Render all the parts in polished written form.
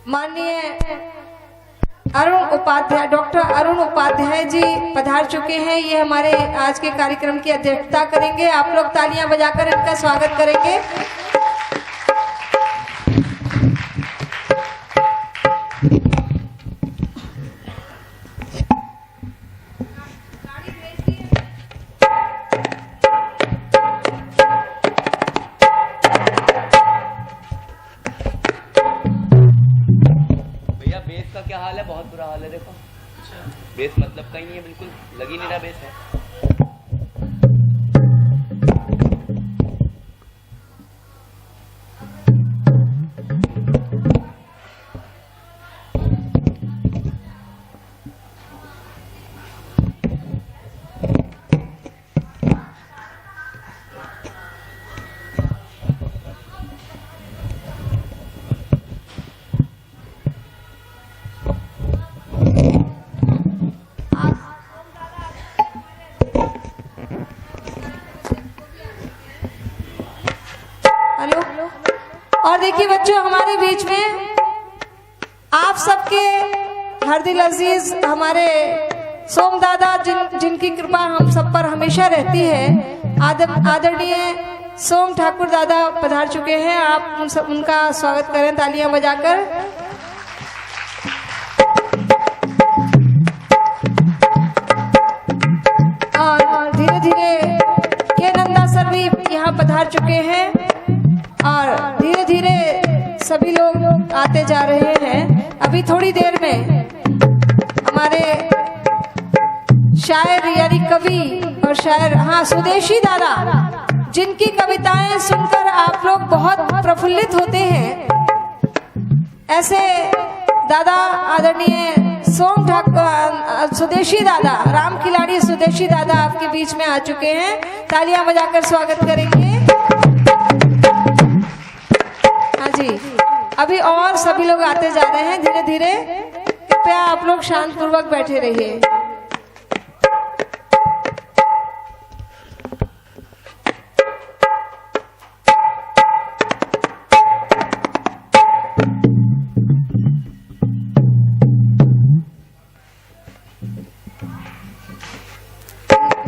माननीय डॉक्टर अरुण उपाध्याय जी पधार चुके हैं। ये हमारे आज के कार्यक्रम की अध्यक्षता करेंगे। आप लोग तालियां बजाकर इनका स्वागत करेंगे। बेस का क्या हाल है? बहुत बुरा हाल है। देखो बेस मतलब कहीं है, बिल्कुल लग ही नहीं रहा बेस है। और देखिए बच्चों, हमारे बीच में आप सबके हर दिल अजीज हमारे सोम दादा जिनकी कृपा हम सब पर हमेशा रहती है, आदरणीय सोम ठाकुर दादा पधार चुके हैं। आप उनका स्वागत करें तालियां बजाकर। और धीरे धीरे के नंदा सर भी यहाँ पधार चुके हैं और धीरे धीरे सभी लोग आते जा रहे हैं। अभी थोड़ी देर में हमारे शायर यानी कवि और शायर स्वदेशी दादा, जिनकी कविताएं सुनकर आप लोग बहुत प्रफुल्लित होते हैं, ऐसे दादा आदरणीय सोम ठाकुर स्वदेशी दादा, राम खिलाड़ी स्वदेशी दादा आपके बीच में आ चुके हैं। तालियां बजाकर स्वागत करेंगे। हाँ जी, अभी और सभी लोग आते जा रहे हैं धीरे धीरे। कृपया आप लोग शांत पूर्वक बैठे रहिए।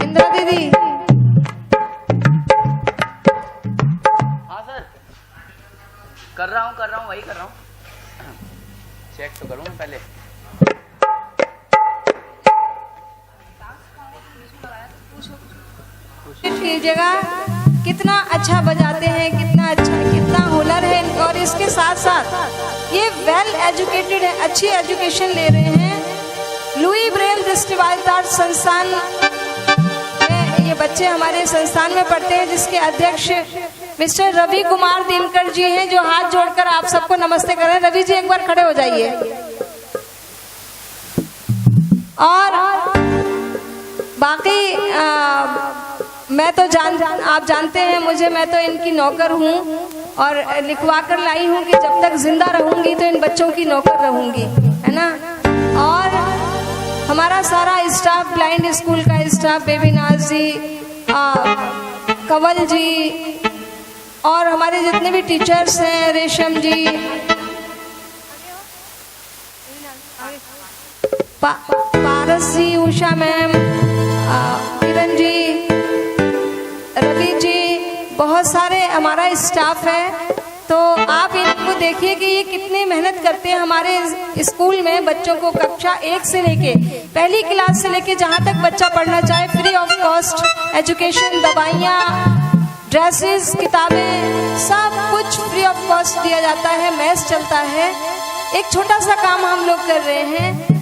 इंदिरा दीदी, कर रहा हूँ वही कर रहा हूँ। चेक तो करूँ मैं पहले। कीजिएगा कितना अच्छा बजाते हैं, कितना हुनर है। और इसके साथ साथ ये वेल एजुकेटेड है, अच्छी एजुकेशन ले रहे हैं। लुई ब्रेल दृष्टिबाधित संस्थान में ये बच्चे हमारे संस्थान में पढ़ते हैं, जिसके अध्यक्ष मिस्टर रवि कुमार दिनकर जी हैं, जो हाथ जोड़कर आप सबको नमस्ते कर रहे हैं। रवि जी एक बार खड़े हो जाइए। और बाकी मैं तो आप जानते हैं मुझे, मैं तो इनकी नौकर हूँ और लिखवा कर लाई हूँ कि जब तक जिंदा रहूंगी तो इन बच्चों की नौकर रहूंगी, है ना। और हमारा सारा स्टाफ, ब्लाइंड स्कूल का स्टाफ, बेबी नाज जी, कंवल जी और हमारे जितने भी टीचर्स हैं, रेशम जी, पारस जी, उषा मैम, किरण जी, रवि जी, बहुत सारे हमारा स्टाफ है। तो आप इनको देखिए कि ये कितनी मेहनत करते हैं हमारे स्कूल में। बच्चों को कक्षा 1 से लेके पहली क्लास से लेके जहाँ तक बच्चा पढ़ना चाहे, फ्री ऑफ कॉस्ट एजुकेशन, दवाइयाँ, ड्रेसेस, किताबें, सब कुछ फ्री ऑफ कॉस्ट दिया जाता है। मैथ्स चलता है। एक छोटा सा काम हम लोग कर रहे हैं,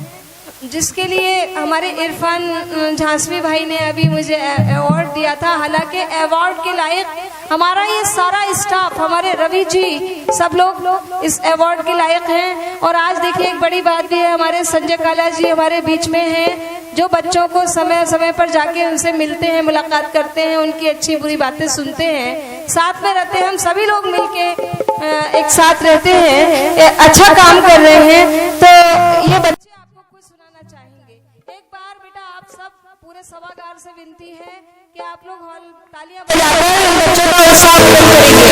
जिसके लिए हमारे इरफान झांसवी भाई ने अभी मुझे अवार्ड दिया था। हालांकि अवार्ड के लायक हमारा ये सारा स्टाफ, हमारे रवि जी, सब लोग इस अवार्ड के लायक हैं। और आज देखिए एक बड़ी बात भी है, हमारे संजय काला जी हमारे बीच में हैं, जो बच्चों को समय समय पर जाके उनसे मिलते हैं, मुलाकात करते हैं, उनकी अच्छी बुरी बातें सुनते हैं, साथ में रहते हैं। हम सभी लोग मिलके एक साथ रहते हैं, अच्छा काम कर रहे हैं। तो ये बच्चे आपको कुछ सुनाना चाहेंगे। एक बार बेटा आप सब पूरे सभागार से विनती है कि आप लोग हॉल तालियां बजाकर बच्चों का उत्साह करेंगे।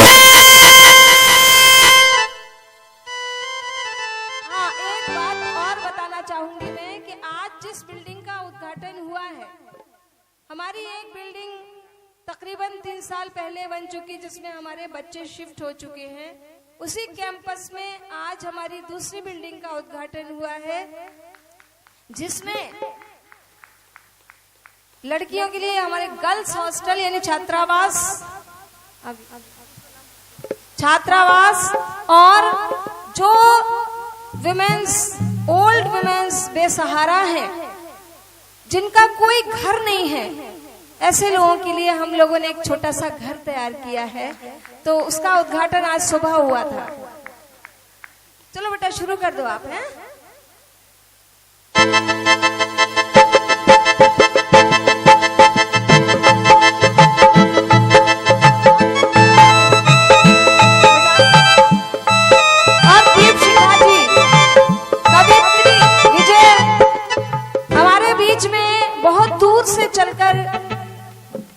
चाहूंगी मैं कि आज जिस बिल्डिंग का उद्घाटन हुआ है, हमारी एक बिल्डिंग तकरीबन 3 साल पहले बन चुकी, जिसमें हमारे बच्चे शिफ्ट हो चुके हैं। उसी कैंपस में आज हमारी दूसरी बिल्डिंग का उद्घाटन हुआ है, जिसमें लड़कियों के लिए हमारे गर्ल्स हॉस्टल यानी छात्रावास और जो ओल्ड वुमेन्स बेसहारा हैं, जिनका कोई घर नहीं है, ऐसे लोगों के लिए हम लोगों ने एक छोटा सा घर तैयार किया है। तो उसका उद्घाटन आज सुबह हुआ था। चलो बेटा शुरू कर दो आप। हैं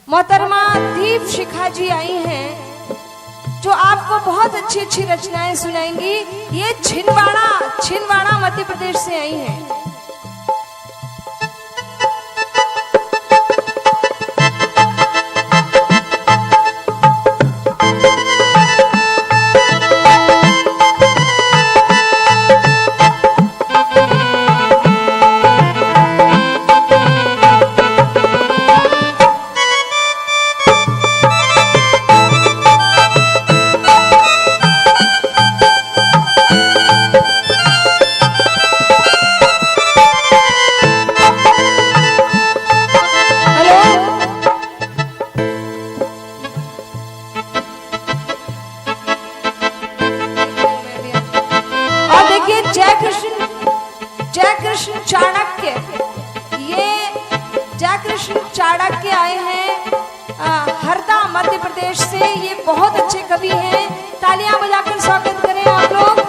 मोहतरमा दीप शिखा जी आई हैं, जो आपको बहुत अच्छी अच्छी रचनाएं सुनाएंगी। ये छिंदवाड़ा मध्य प्रदेश से आई हैं। चाणक्य आए हैं हरदा मध्य प्रदेश से। ये बहुत अच्छे कवि हैं। तालियां बजाकर स्वागत करें आप लोग।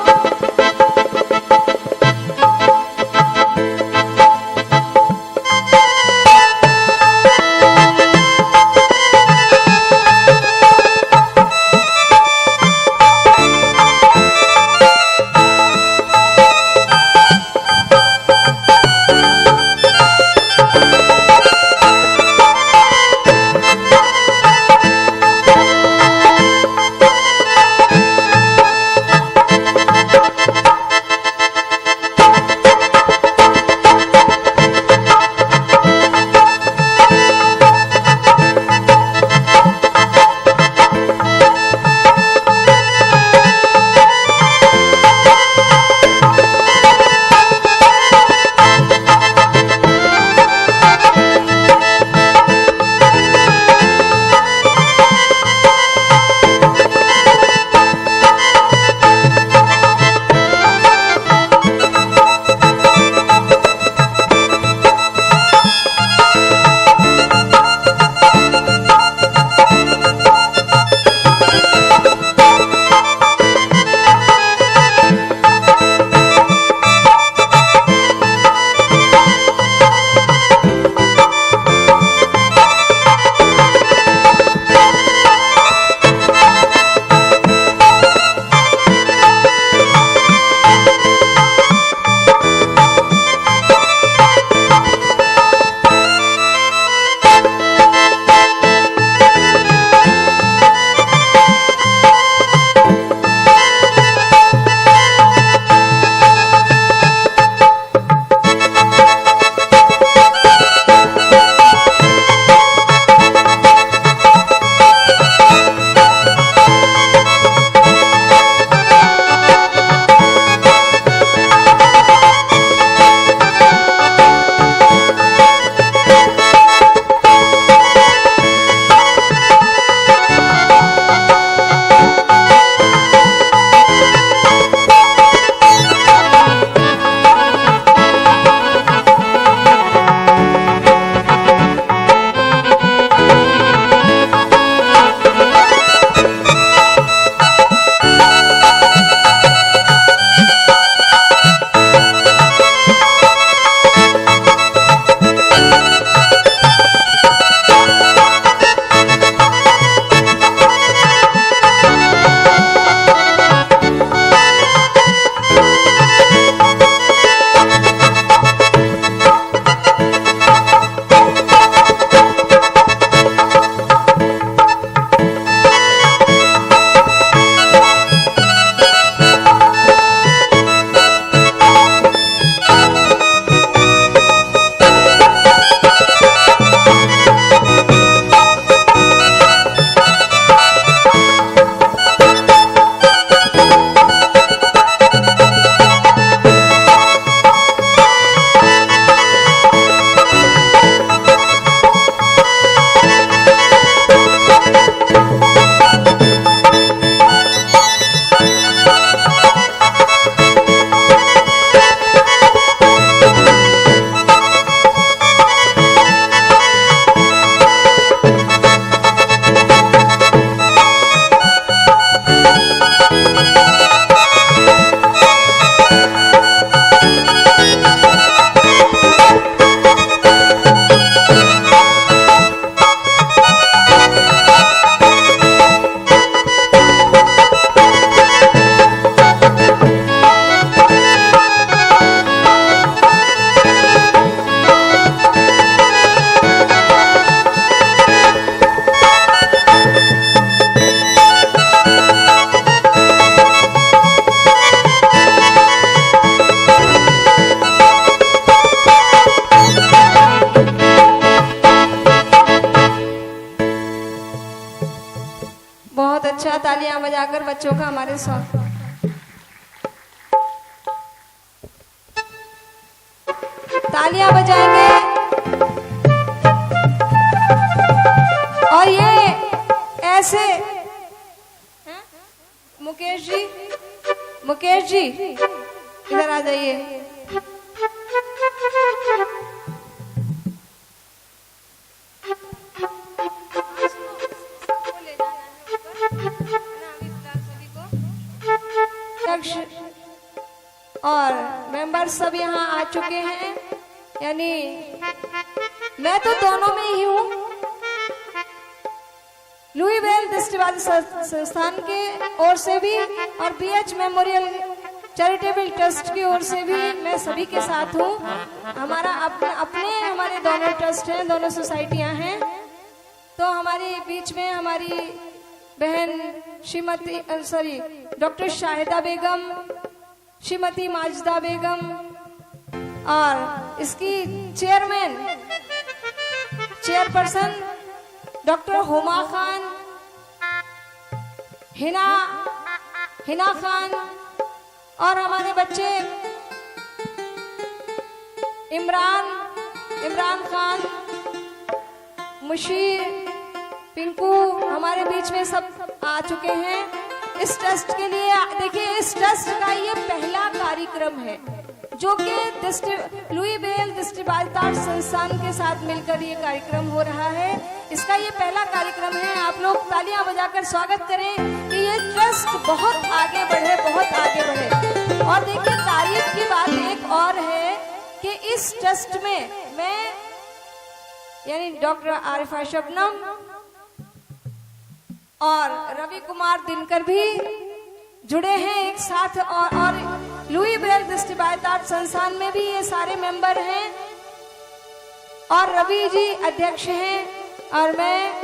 तालियां बजाकर बच्चों का हमारे स्वागत। तालियां बजाएंगे और ये ऐसे मुकेश जी इधर आ जाइए। और मेंबर्स सब यहाँ आ चुके हैं, यानी मैं तो दोनों में ही हूँ। लुई ब्रेल दृष्टिबाधित संस्थान के ओर से भी और बीएच मेमोरियल चैरिटेबल ट्रस्ट की ओर से भी मैं सभी के साथ हूँ। हमारा हमारे दोनों ट्रस्ट हैं, दोनों सोसाइटियां हैं। तो हमारे बीच में हमारी बहन श्रीमती डॉक्टर शाहिदा बेगम, श्रीमती माजिदा बेगम और इसकी चेयरपर्सन डॉक्टर हुमा खान, हिना खान और हमारे बच्चे इमरान खान, मुशीर, पिंकू हमारे बीच में सब आ चुके हैं। इस ट्रस्ट के लिए देखिए, इस ट्रस्ट का ये पहला कार्यक्रम है जो कि लुई ब्रेल दृष्टिबाधित संस्थान के साथ मिलकर ये कार्यक्रम हो रहा है। इसका ये पहला कार्यक्रम है। आप लोग तालियां बजाकर स्वागत करें कि ये ट्रस्ट बहुत आगे बढ़े, बहुत आगे बढ़े। और देखिए, तारीफ की बात एक और है कि इस ट्रस्ट में मैं यानी डॉक्टर आरिफा शबनम और रवि कुमार दिनकर भी जुड़े हैं एक साथ, और लुई ब्रेल दृष्टिबाधित संस्थान में भी ये सारे मेंबर हैं और रवि जी अध्यक्ष हैं और मैं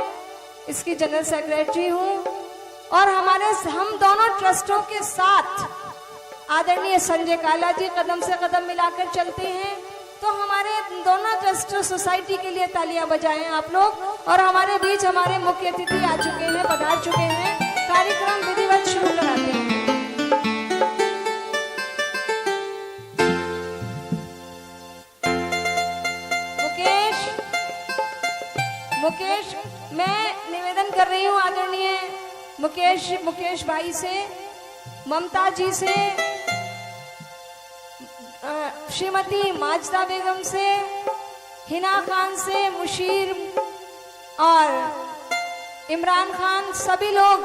इसकी जनरल सेक्रेटरी हूं। और हम दोनों ट्रस्टों के साथ आदरणीय संजय काला जी कदम से कदम मिलाकर चलते हैं। तो हमारे दोनों ट्रस्ट सोसाइटी के लिए तालियां बजाएं आप लोग। और हमारे बीच हमारे मुख्य अतिथि आ चुके हैं, पधार चुके हैं। कार्यक्रम विधिवत शुरू कराते हैं। मुकेश मैं निवेदन कर रही हूँ आदरणीय मुकेश भाई से, ममता जी से, श्रीमती माजिदा बेगम से, हिना खान से, मुशीर और इमरान खान, सभी लोग,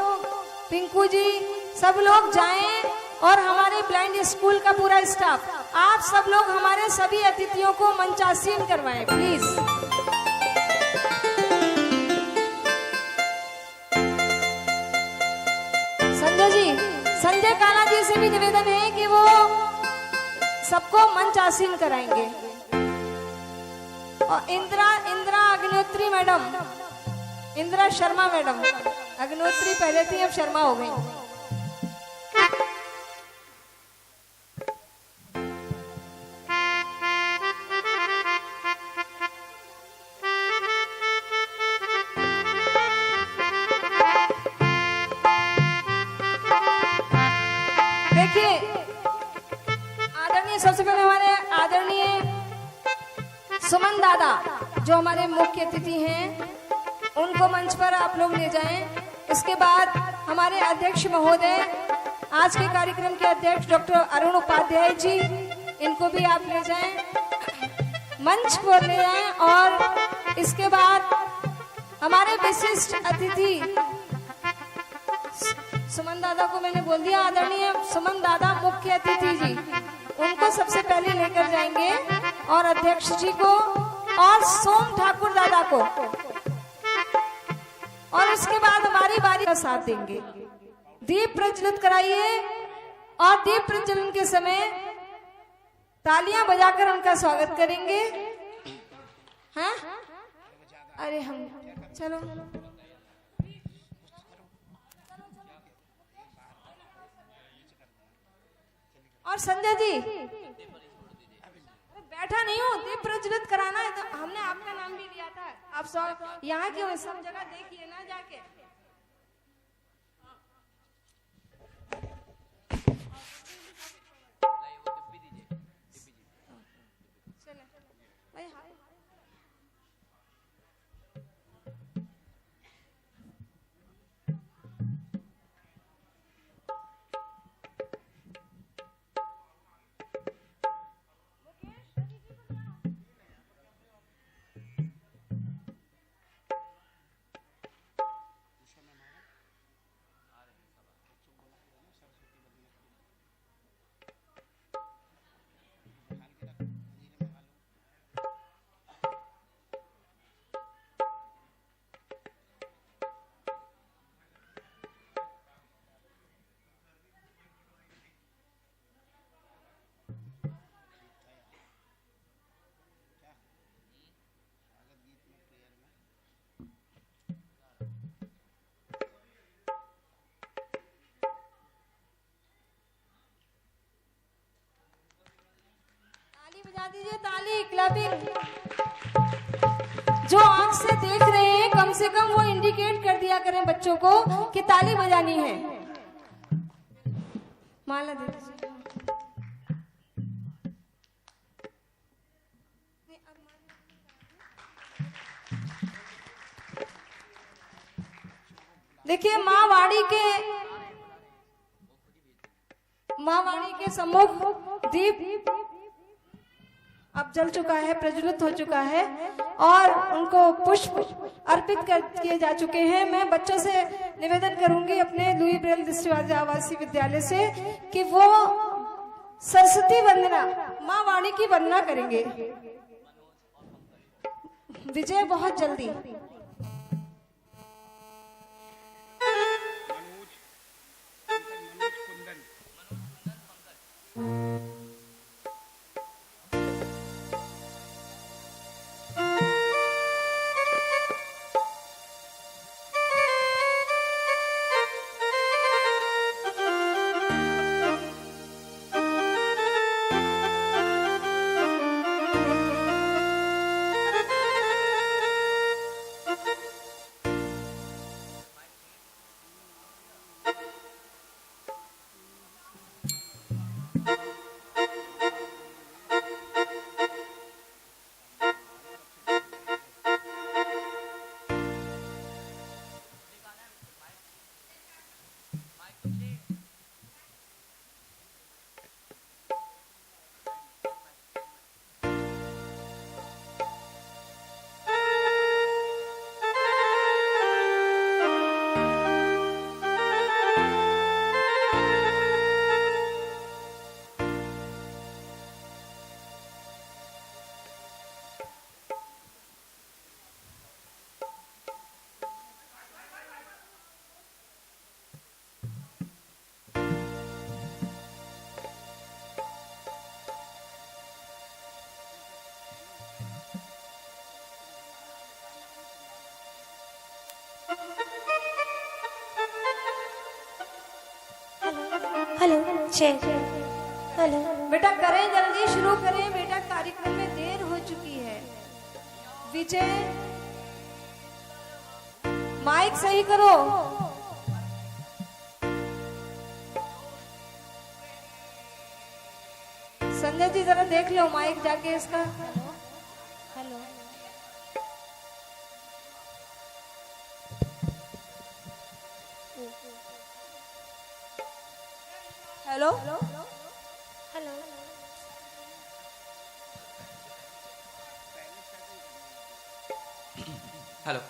पिंकू जी, सब लोग जाएं और हमारे ब्लाइंड स्कूल का पूरा स्टाफ, आप सब लोग हमारे सभी अतिथियों को मंचासीन करवाएं प्लीज। संजय काला जी से भी निवेदन है कि वो सबको मंच आसीन कराएंगे। और इंदिरा अग्निहोत्री मैडम, इंदिरा शर्मा मैडम, अग्निहोत्री पहले थी अब शर्मा हो गई। सबसे पहले हमारे आदरणीय सुमन दादा जो हमारे मुख्य अतिथि हैं उनको मंच पर आप लोग ले जाएं। इसके बाद हमारे अध्यक्ष महोदय, आज के कार्यक्रम के अध्यक्ष डॉक्टर अरुण उपाध्याय जी, इनको भी आप ले जाएं, मंच पर ले जाएं। और इसके बाद हमारे विशिष्ट अतिथि सुमन दादा को मैंने बोल दिया, आदरणीय सुमन दादा मुख्य अतिथि जी, उनको सबसे पहले लेकर जाएंगे और अध्यक्ष जी को और सोम ठाकुर दादा को, और उसके बाद हमारी बारी का साथ देंगे। दीप प्रज्वलित कराइए और दीप प्रज्वलन के समय तालियां बजाकर उनका स्वागत करेंगे। हाँ, अरे हम चलो और संजय जी बैठा नहीं हो, दीप प्रज्वलित कराना है तो हमने आपका नाम भी लिया था। आप सब यहाँ के सब जगह देखिए ना जाके। बजा दीजिए ताली, क्लैपिंग। जो आंख से देख रहे हैं कम से कम वो इंडिकेट कर दिया करें बच्चों को कि ताली बजानी है। माला दे दीजिए। देखिए माँ वाणी के सम्मुख दीप अब जल चुका है, प्रज्वलित हो चुका है और उनको पुष्प अर्पित किए जा चुके हैं। मैं बच्चों से निवेदन करूंगी अपने लुई ब्रेल दृष्टिबाधित आवासीय विद्यालय से कि वो सरस्वती वंदना, माँ वाणी की वंदना करेंगे। विजय बहुत जल्दी। Hello check. हेलो बेटा करें, जल्दी शुरू करें बेटा, कार्यक्रम में देर हो चुकी है। विजय माइक सही करो। संजय जी जरा देख लो माइक जाके इसका। Hello hello hello hello hello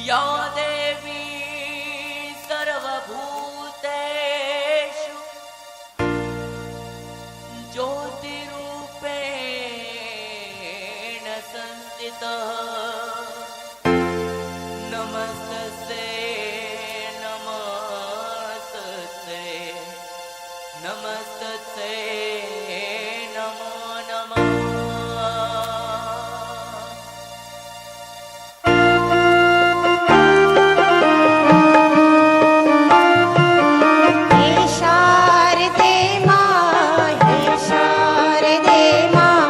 या देवी सर्वभूतेषु ज्योतिरूपेण संस्थिता नमस्ते नमस्ते नमस्ते नमो नमः। हे शारदे माँ, हे शारदे माँ,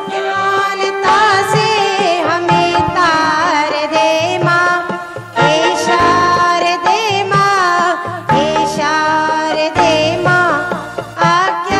ज्ञानता से हमें तार दे माँ। हे शारदे माँ, हे शारदे माँ, आज्ञा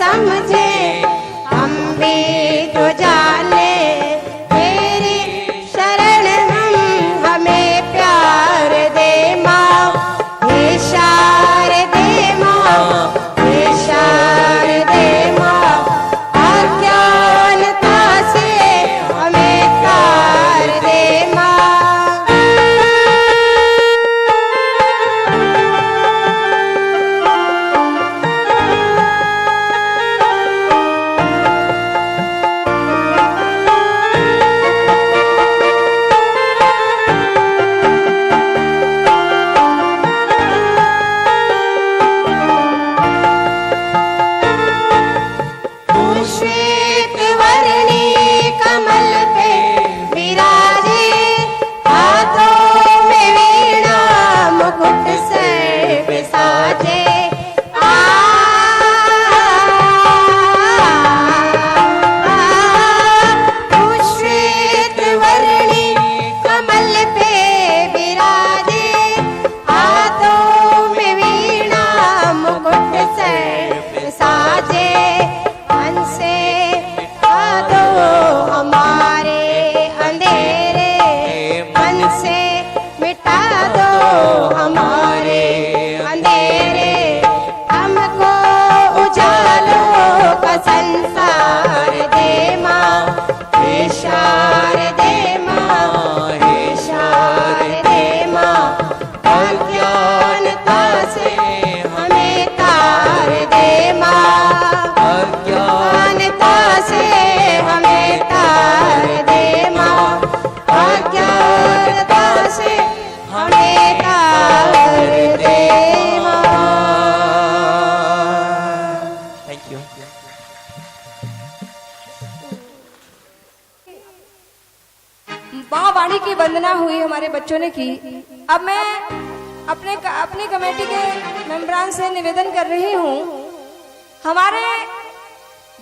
समझे हम भी तो जाने तेरी शरण हम हमें प्यार दे माँ हे शारदे माँ हे शारदे माँ अज्ञानता से हमें तार दे माँ श्वेत वर्णी कमल पे विराजे हाथों में वीणा मुकुट सर पे साजे श्वेत वर्णी कमल पे विराजे हाथों में वीणा मुकुट सर पे साजे हमसे मिटा दो हमारे अंधेरे हमसे मिटा दो हमारे अंधेरे हमको उजालों का संसार दे माँ हे शारदे माँ हे शारदे माँ अज्ञानता से हमें तार दे माँ अज्ञानता से हमें तार दे माँ अज्ञानता से हमें तार दे माँ। Thank you. माँ वाणी की वंदना हुई हमारे बच्चों ने की। अब मैं अपनी कमेटी के मेंबरान से निवेदन कर रही हूँ, हमारे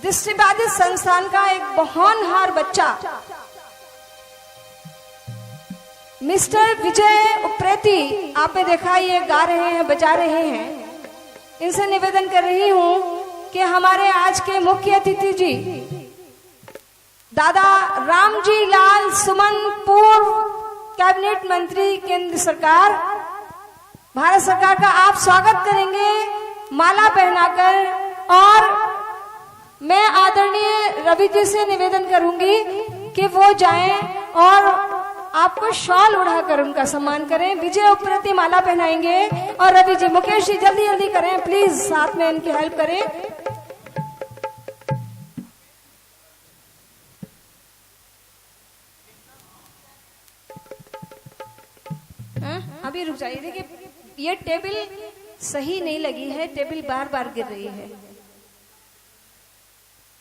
दृष्टिबाधित संस्थान का एक होनहार बच्चा मिस्टर विजय उप्रेती, आपने देखा ये गा रहे हैं, बजा रहे हैं। इनसे निवेदन कर रही हूँ कि हमारे आज के मुख्य अतिथि जी दादा रामजी लाल सुमन, पूर्व कैबिनेट मंत्री केंद्र सरकार, भारत सरकार का आप स्वागत करेंगे माला पहनाकर। और मैं आदरणीय रवि जी से निवेदन करूंगी कि वो जाएं और आपको शॉल उड़ाकर उनका सम्मान करें। विजय उप्रेती माला पहनाएंगे और रवि जी, मुकेश जी जल्दी जल्दी करें प्लीज, साथ में इनकी हेल्प करें। अभी रुक जाइए, देखिए ये टेबल सही नहीं लगी है, टेबल बार बार गिर रही है।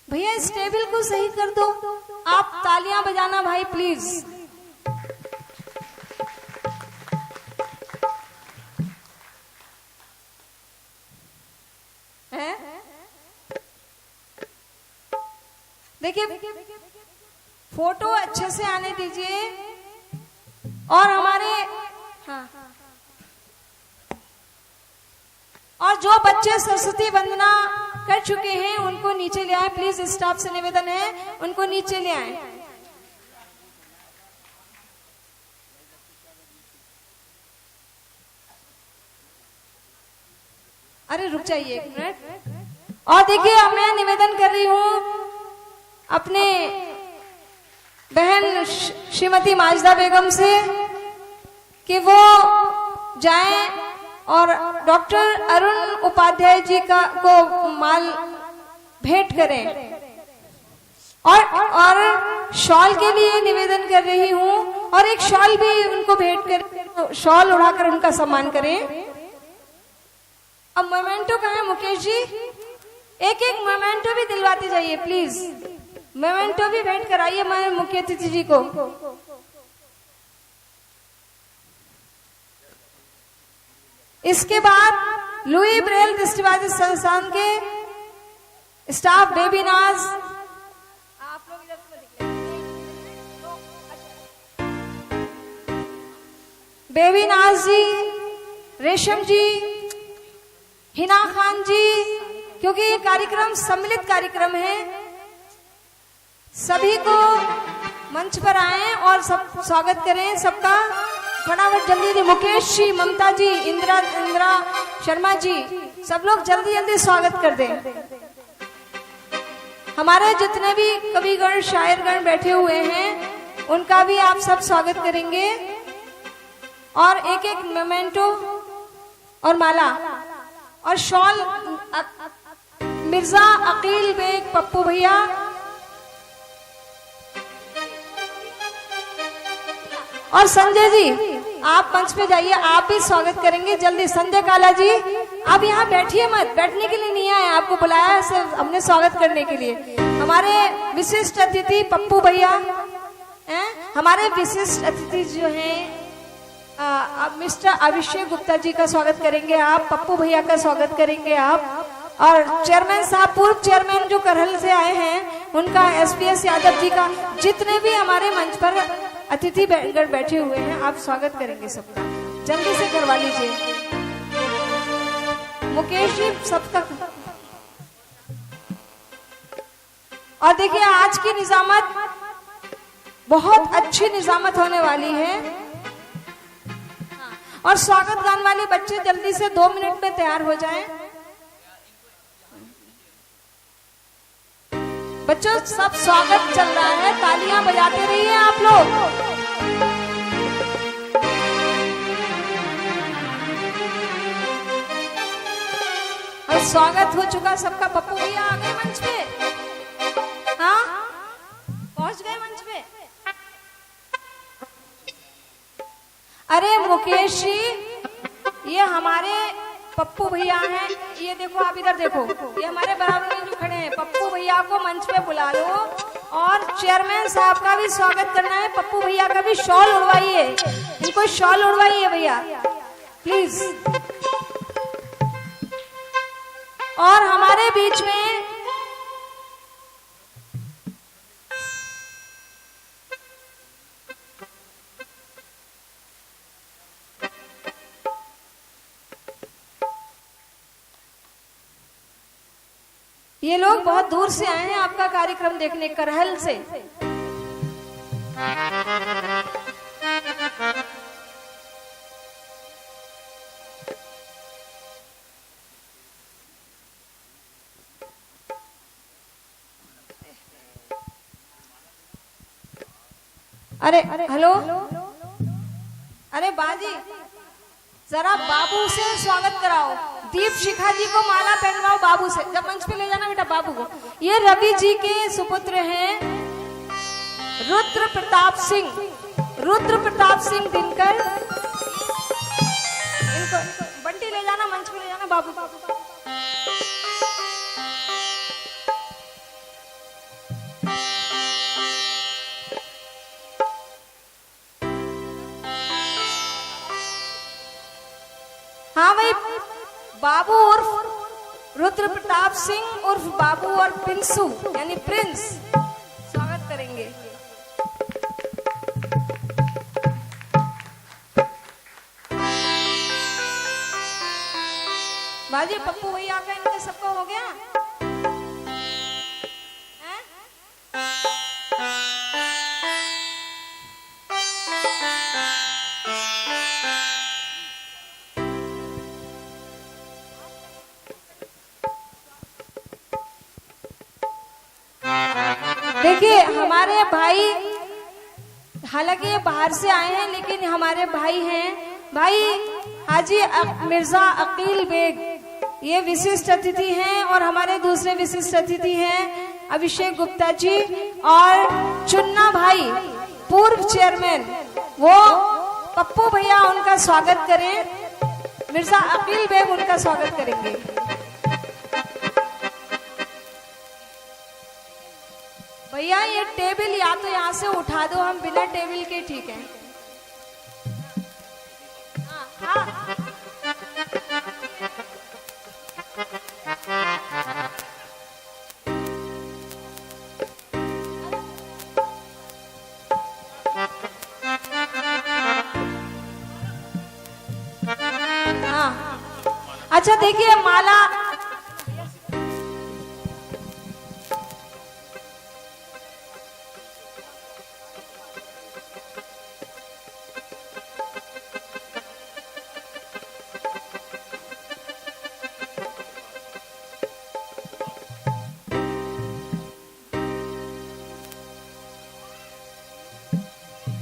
भैया इस टेबल को सही कर दो, आप तालियां बजाना भाई प्लीज। है देखिए फोटो अच्छे से आने दीजिए। और हमारे और जो बच्चे सरस्वती वंदना कर चुके हैं उनको नीचे ले आए प्लीज, स्टाफ से निवेदन है उनको नीचे ले आए। अरे रुक जाइए एक मिनट। और देखिए अब मैं निवेदन कर रही हूँ अपने बहन श्रीमती माजिदा बेगम से कि वो जाएं और डॉक्टर अरुण उपाध्याय जी को माल भेंट करें। और शॉल के लिए निवेदन कर रही हूँ और एक शॉल भी उनको भेंट कर, शॉल उड़ाकर उनका सम्मान करें। अब मोमेंटो कहाँ है मुकेश जी? एक एक मोमेंटो भी दिलवाते जाइए प्लीज, मोमेंटो भी भेंट कराइए हमारे मुख्य अतिथि जी को। इसके बाद लुई ब्रेल दृष्टिबाधित संस्थान के स्टाफ बेबी नाज, आप लोग इधर से बेबी नाज जी, रेशम जी, हिना खान जी, क्योंकि ये कार्यक्रम सम्मिलित कार्यक्रम है। सभी को मंच पर आए और सब स्वागत करें सबका। फटाफट जल्दी जल्दी मुकेश जी, ममता जी, इंदिरा शर्मा जी, सब लोग जल्दी जल्दी स्वागत कर दें। हमारे जितने भी कविगण शायरगण बैठे हुए हैं उनका भी आप सब स्वागत करेंगे। और एक एक मोमेंटो और माला और शॉल मिर्जा अकील बेग पप्पू भैया, और संजय जी आप मंच पे जाइए, आप भी स्वागत करेंगे जल्दी। संजय काला जी आप यहाँ बैठिए मत, बैठने के लिए नहीं आए, आपको बुलाया है सिर्फ हमने स्वागत करने के लिए। हमारे विशिष्ट अतिथि पप्पू भैया हैं, हमारे विशिष्ट अतिथि जो हैं मिस्टर अभिषेक गुप्ता जी का स्वागत करेंगे आप, पप्पू भैया का स्वागत करेंगे आप, और चेयरमैन साहब, पूर्व चेयरमैन जो करहल से आए हैं उनका, एसपीएस यादव जी का, जितने भी हमारे मंच पर अतिथि बैठे हुए हैं आप स्वागत करेंगे सबका। जल्दी से करवा लीजिए मुकेश जी सबका। और देखिए आज की निजामत बहुत अच्छी निजामत होने वाली है। और स्वागत गान वाले बच्चे जल्दी से 2 मिनट में तैयार हो जाएं। बच्चों सब स्वागत चल रहा है, तालियां बजाते रहिए आप लोग। और स्वागत हो चुका सबका। पप्पू भैया आ गए मंच पे, हाँ पहुंच गए मंच पे। अरे मुकेश जी ये हमारे पप्पू भैया हैं, ये देखो आप इधर देखो, ये हमारे बराबर में जो खड़े हैं, पप्पू भैया को मंच पे बुला लो। और चेयरमैन साहब का भी स्वागत करना है, पप्पू भैया का भी शॉल उड़वाइए, इनको शॉल उड़वाइए भैया प्लीज। और हमारे बीच में ये लोग बहुत दूर से आए हैं आपका कार्यक्रम देखने, करहल से। अरे हेलो, अरे बाजी जरा बाबू से स्वागत कराओ, दीप शिखा जी को माला पहनवाओ बाबू से, जब मंच पे ले जाना बेटा बाबू को। ये रवि जी के सुपुत्र हैं रुद्र प्रताप सिंह दिनकर, इनको बंटी ले जाना, मंच पे ले जाना बाबू। हाँ भाई, बाबू उर्फ रुद्र प्रताप सिंह उर्फ बाबू और पिंसू यानी प्रिंस स्वागत करेंगे। बाजी पप्पू भैया का इनका सबका हो गया। देखिए हमारे भाई, हालांकि ये बाहर से आए हैं लेकिन हमारे भाई हैं, भाई हाजी मिर्जा अकील बेग ये विशिष्ट अतिथि हैं, और हमारे दूसरे विशिष्ट अतिथि हैं अभिषेक गुप्ता जी और चुन्ना भाई पूर्व चेयरमैन, वो पप्पू भैया उनका स्वागत करें, मिर्जा अकील बेग उनका स्वागत करेंगे। भैया ये टेबल या तो यहाँ से उठा दो, हम बिना टेबल के ठीक है। हाँ, हाँ। अच्छा देखिए माला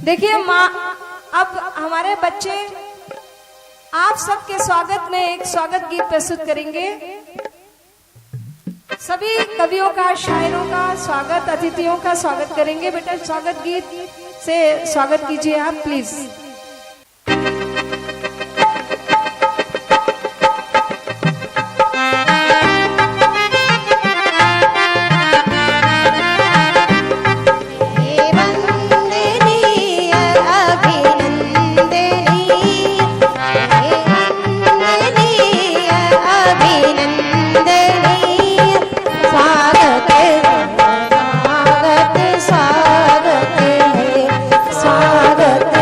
देखिए माँ, अब हमारे बच्चे आप सबके स्वागत में एक स्वागत गीत प्रस्तुत करेंगे। सभी कवियों का, शायरों का स्वागत, अतिथियों का स्वागत करेंगे। बेटा स्वागत गीत से स्वागत कीजिए आप प्लीज। स्वागत है, स्वागत है, स्वागत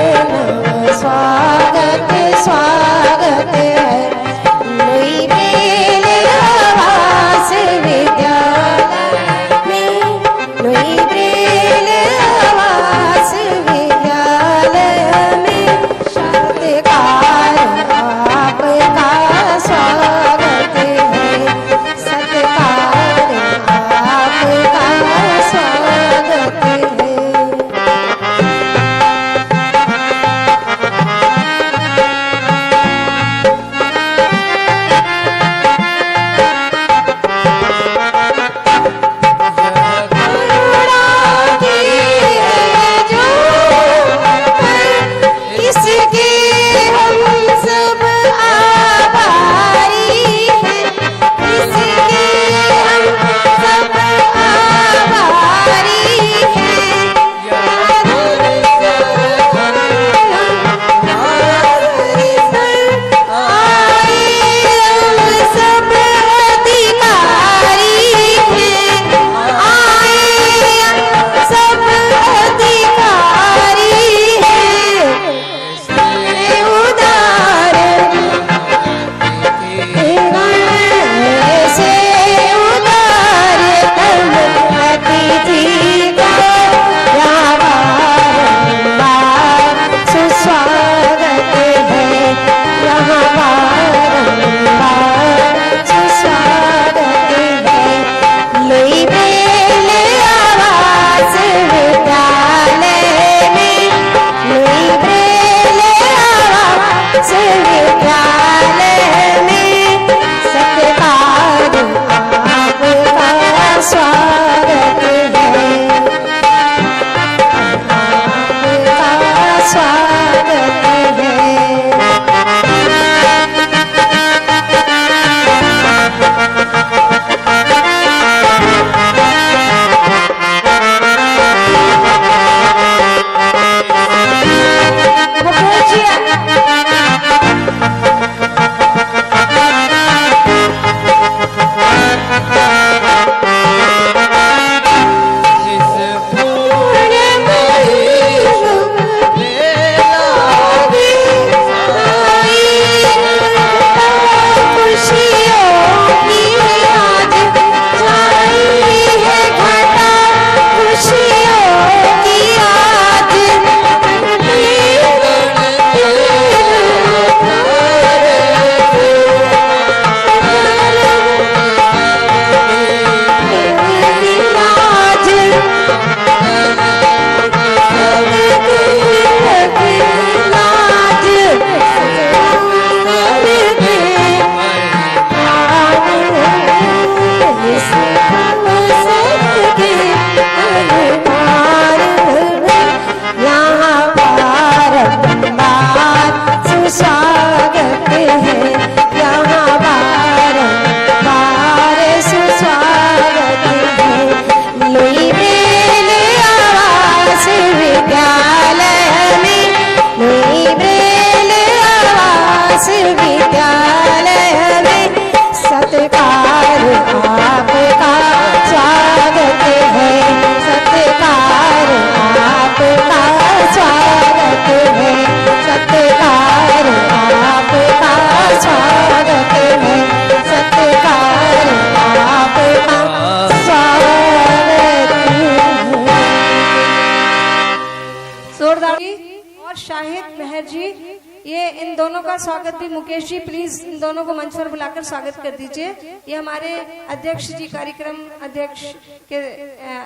दोनों का स्वागत भी मुकेश जी प्लीज इन दोनों को मंच पर बुलाकर स्वागत कर दीजिए। ये हमारे अध्यक्ष जी, कार्यक्रम अध्यक्ष के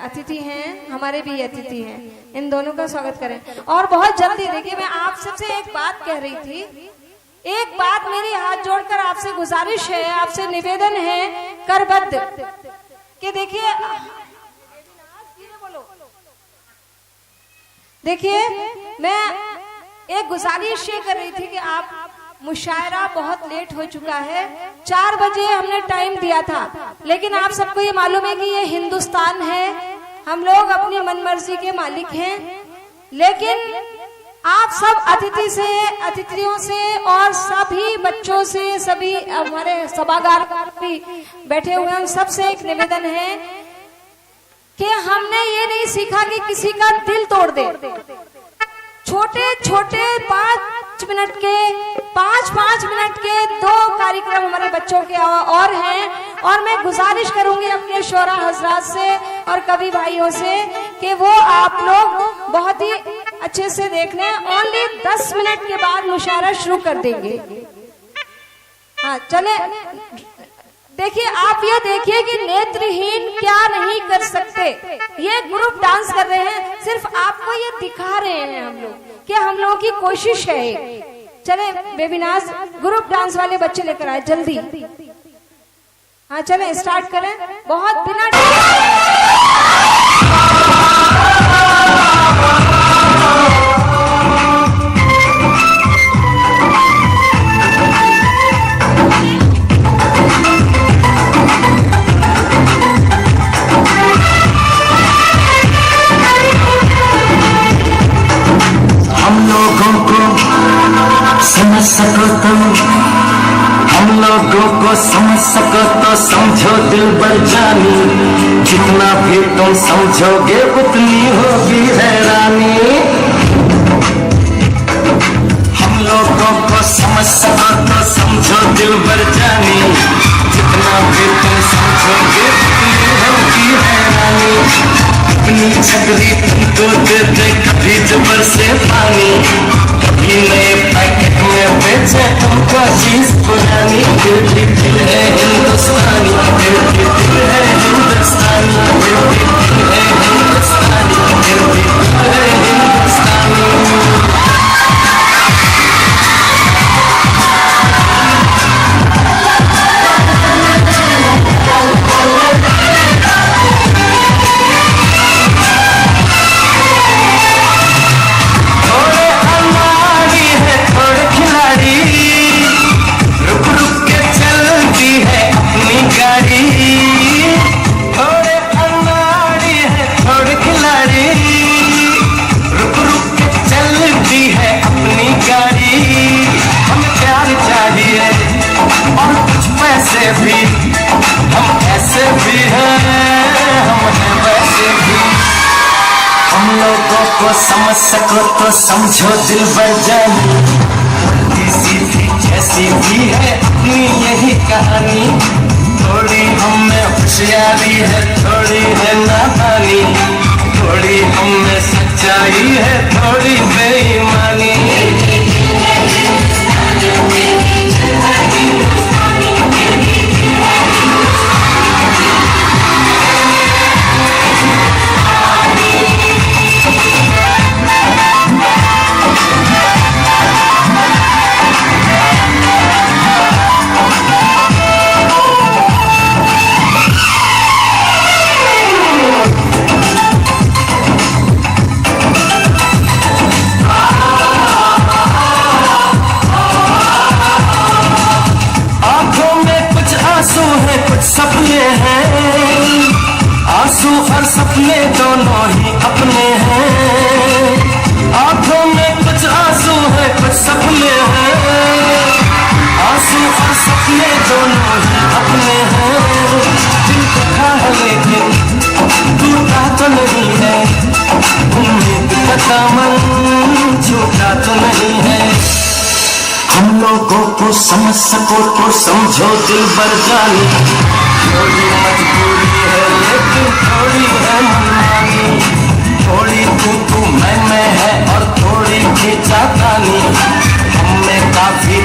अतिथि हैं, हमारे भी अतिथि हैं। इन दोनों का स्वागत करें। और बहुत जल्दी देखिए, मैं आप सबसे एक बात कह रही थी, एक बात मेरी हाथ जोड़कर आपसे गुजारिश है, आपसे निवेदन है करबद्ध कि देखिए मैं एक गुजारिश ये कर रही थी कि आप मुशायरा बहुत लेट हो चुका है, 4 बजे हमने टाइम दिया था, लेकिन आप सबको ये मालूम है कि ये हिंदुस्तान है, हम लोग अपनी मनमर्जी के मालिक हैं। लेकिन आप सब अतिथियों से और सभी बच्चों से, सभी हमारे सभागार भी बैठे हुए हैं, सबसे एक निवेदन है कि हमने ये नहीं सीखा कि किसी का दिल तोड़ दे। छोटे छोटे 5 मिनट के 2 कार्यक्रम हमारे बच्चों के और हैं, और मैं गुजारिश करूंगी अपने शोरा हजरात से और कवि भाइयों से कि वो आप लोग बहुत ही अच्छे से देख लें। ओनली 10 मिनट के बाद मुशायरा शुरू कर देंगे। हाँ चले, देखिए आप ये देखिए कि नेत्रहीन क्या नहीं कर सकते। ये ग्रुप डांस कर रहे हैं, सिर्फ आपको ये दिखा रहे हैं हम लोग कि हम लोगों की कोशिश है। चले बेबीनाज, ग्रुप डांस वाले बच्चे लेकर आए जल्दी। हाँ चले स्टार्ट करें, बहुत बिना समझ सको तो, हम लोगों को समझ सको तो समझो दिल भर जानी, जितना भी तुम समझोगे उतनी होगी हैरानी। हम लोगों को समझ सको तो समझो दिल भर जानी, जितना भी तुम समझोगे उतनी होगी हैरानी। अपनी छतरी तुमको दे दे कभी जबर से पानी, कभी नए पैकेट में बेचे तुमको चीज पुरानी। दिल की दिल है हिंदुस्तानी, दिल की दिल है हिंदुस्तानी, दिल की दिल है हिंदुस्तानी, दिल की दिल है हिंदुस्तानी। भी हम ऐसे भी हैं, हम हैं वैसे भी। हम लोगों को समझ सको तो समझो दिल भर जानी, सीधी जैसी भी है अपनी यही कहानी। थोड़ी हम में होशियारी है, थोड़ी है नादानी, थोड़ी हम में सच्चाई है, थोड़ी बेईमानी। सपने हैं, आंसू और सपने दोनों ही अपने हैं। आंखों में कुछ आंसू है, कुछ सपने हैं, आंसू और सपने दोनों ही अपने हैं। दिल दुखा है लेकिन टूटा तो नहीं है, उम्मीद का दामन झूठा तो नहीं है। हम लोगों को समझ सको तो समझो दिल भर जानी, थोड़ी मजबूरी है लेकिन थोड़ी है मनमानी, थोड़ी तू मैं है और थोड़ी खींचातानी। हम में काफी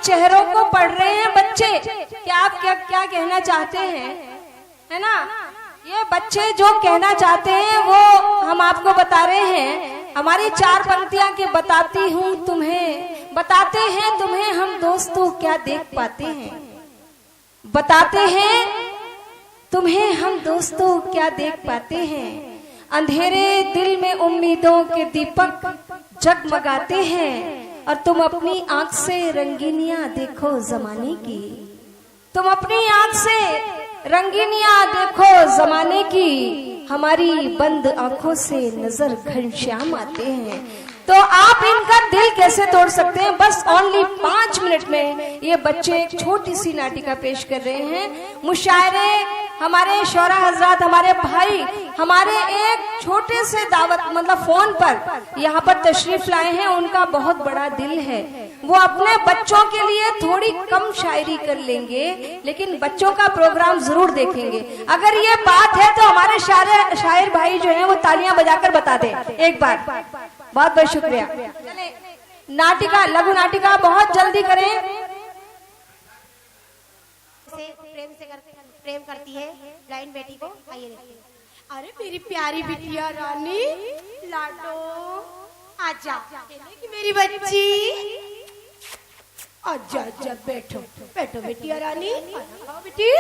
चेहरों को पढ़ रहे हैं बच्चे कि आप क्या क्या कहना चाहते हैं, है ना। ये बच्चे जो कहना चाहते हैं वो हम आपको बता रहे हैं। हमारी 4 पंक्तियां के बताती हूँ तुम्हें, बताते हैं तुम्हें हम दोस्तों क्या देख पाते हैं, बताते हैं तुम्हें हम दोस्तों क्या देख पाते हैं। अंधेरे दिल में उम्मीदों के दीपक जगमगाते हैं और तुम अपनी आंख से रंगीनियां देखो जमाने की, तुम अपनी आंख से रंगीनियां देखो जमाने की, हमारी बंद आंखों से नजर घनश्याम आते हैं। तो आप इनका दिल कैसे तोड़ सकते हैं। बस ओनली 5 मिनट में ये बच्चे एक छोटी सी नाटिका पेश कर रहे हैं। मुशायरे हमारे शौरा हजरात, हमारे भाई हमारे एक छोटे से दावत मतलब फोन पर यहाँ पर तशरीफ लाए हैं। उनका बहुत बड़ा दिल है, वो अपने बच्चों के लिए थोड़ी कम शायरी कर लेंगे लेकिन बच्चों का प्रोग्राम जरूर देखेंगे। अगर ये बात है तो हमारे शायर भाई जो हैं वो तालियां बजाकर बता दें एक बार। बहुत बहुत शुक्रिया। चले नाटिका, लघु नाटिका बहुत जल्दी करें। प्रेम करती है ब्लाइंड बेटी को। आइए देखिए। अरे मेरी प्यारी बिटिया रानी लाडो, आजा कि मेरी बच्ची, आजा आजा बैठो बैठो बिटिया रानी, खाओ बेटी।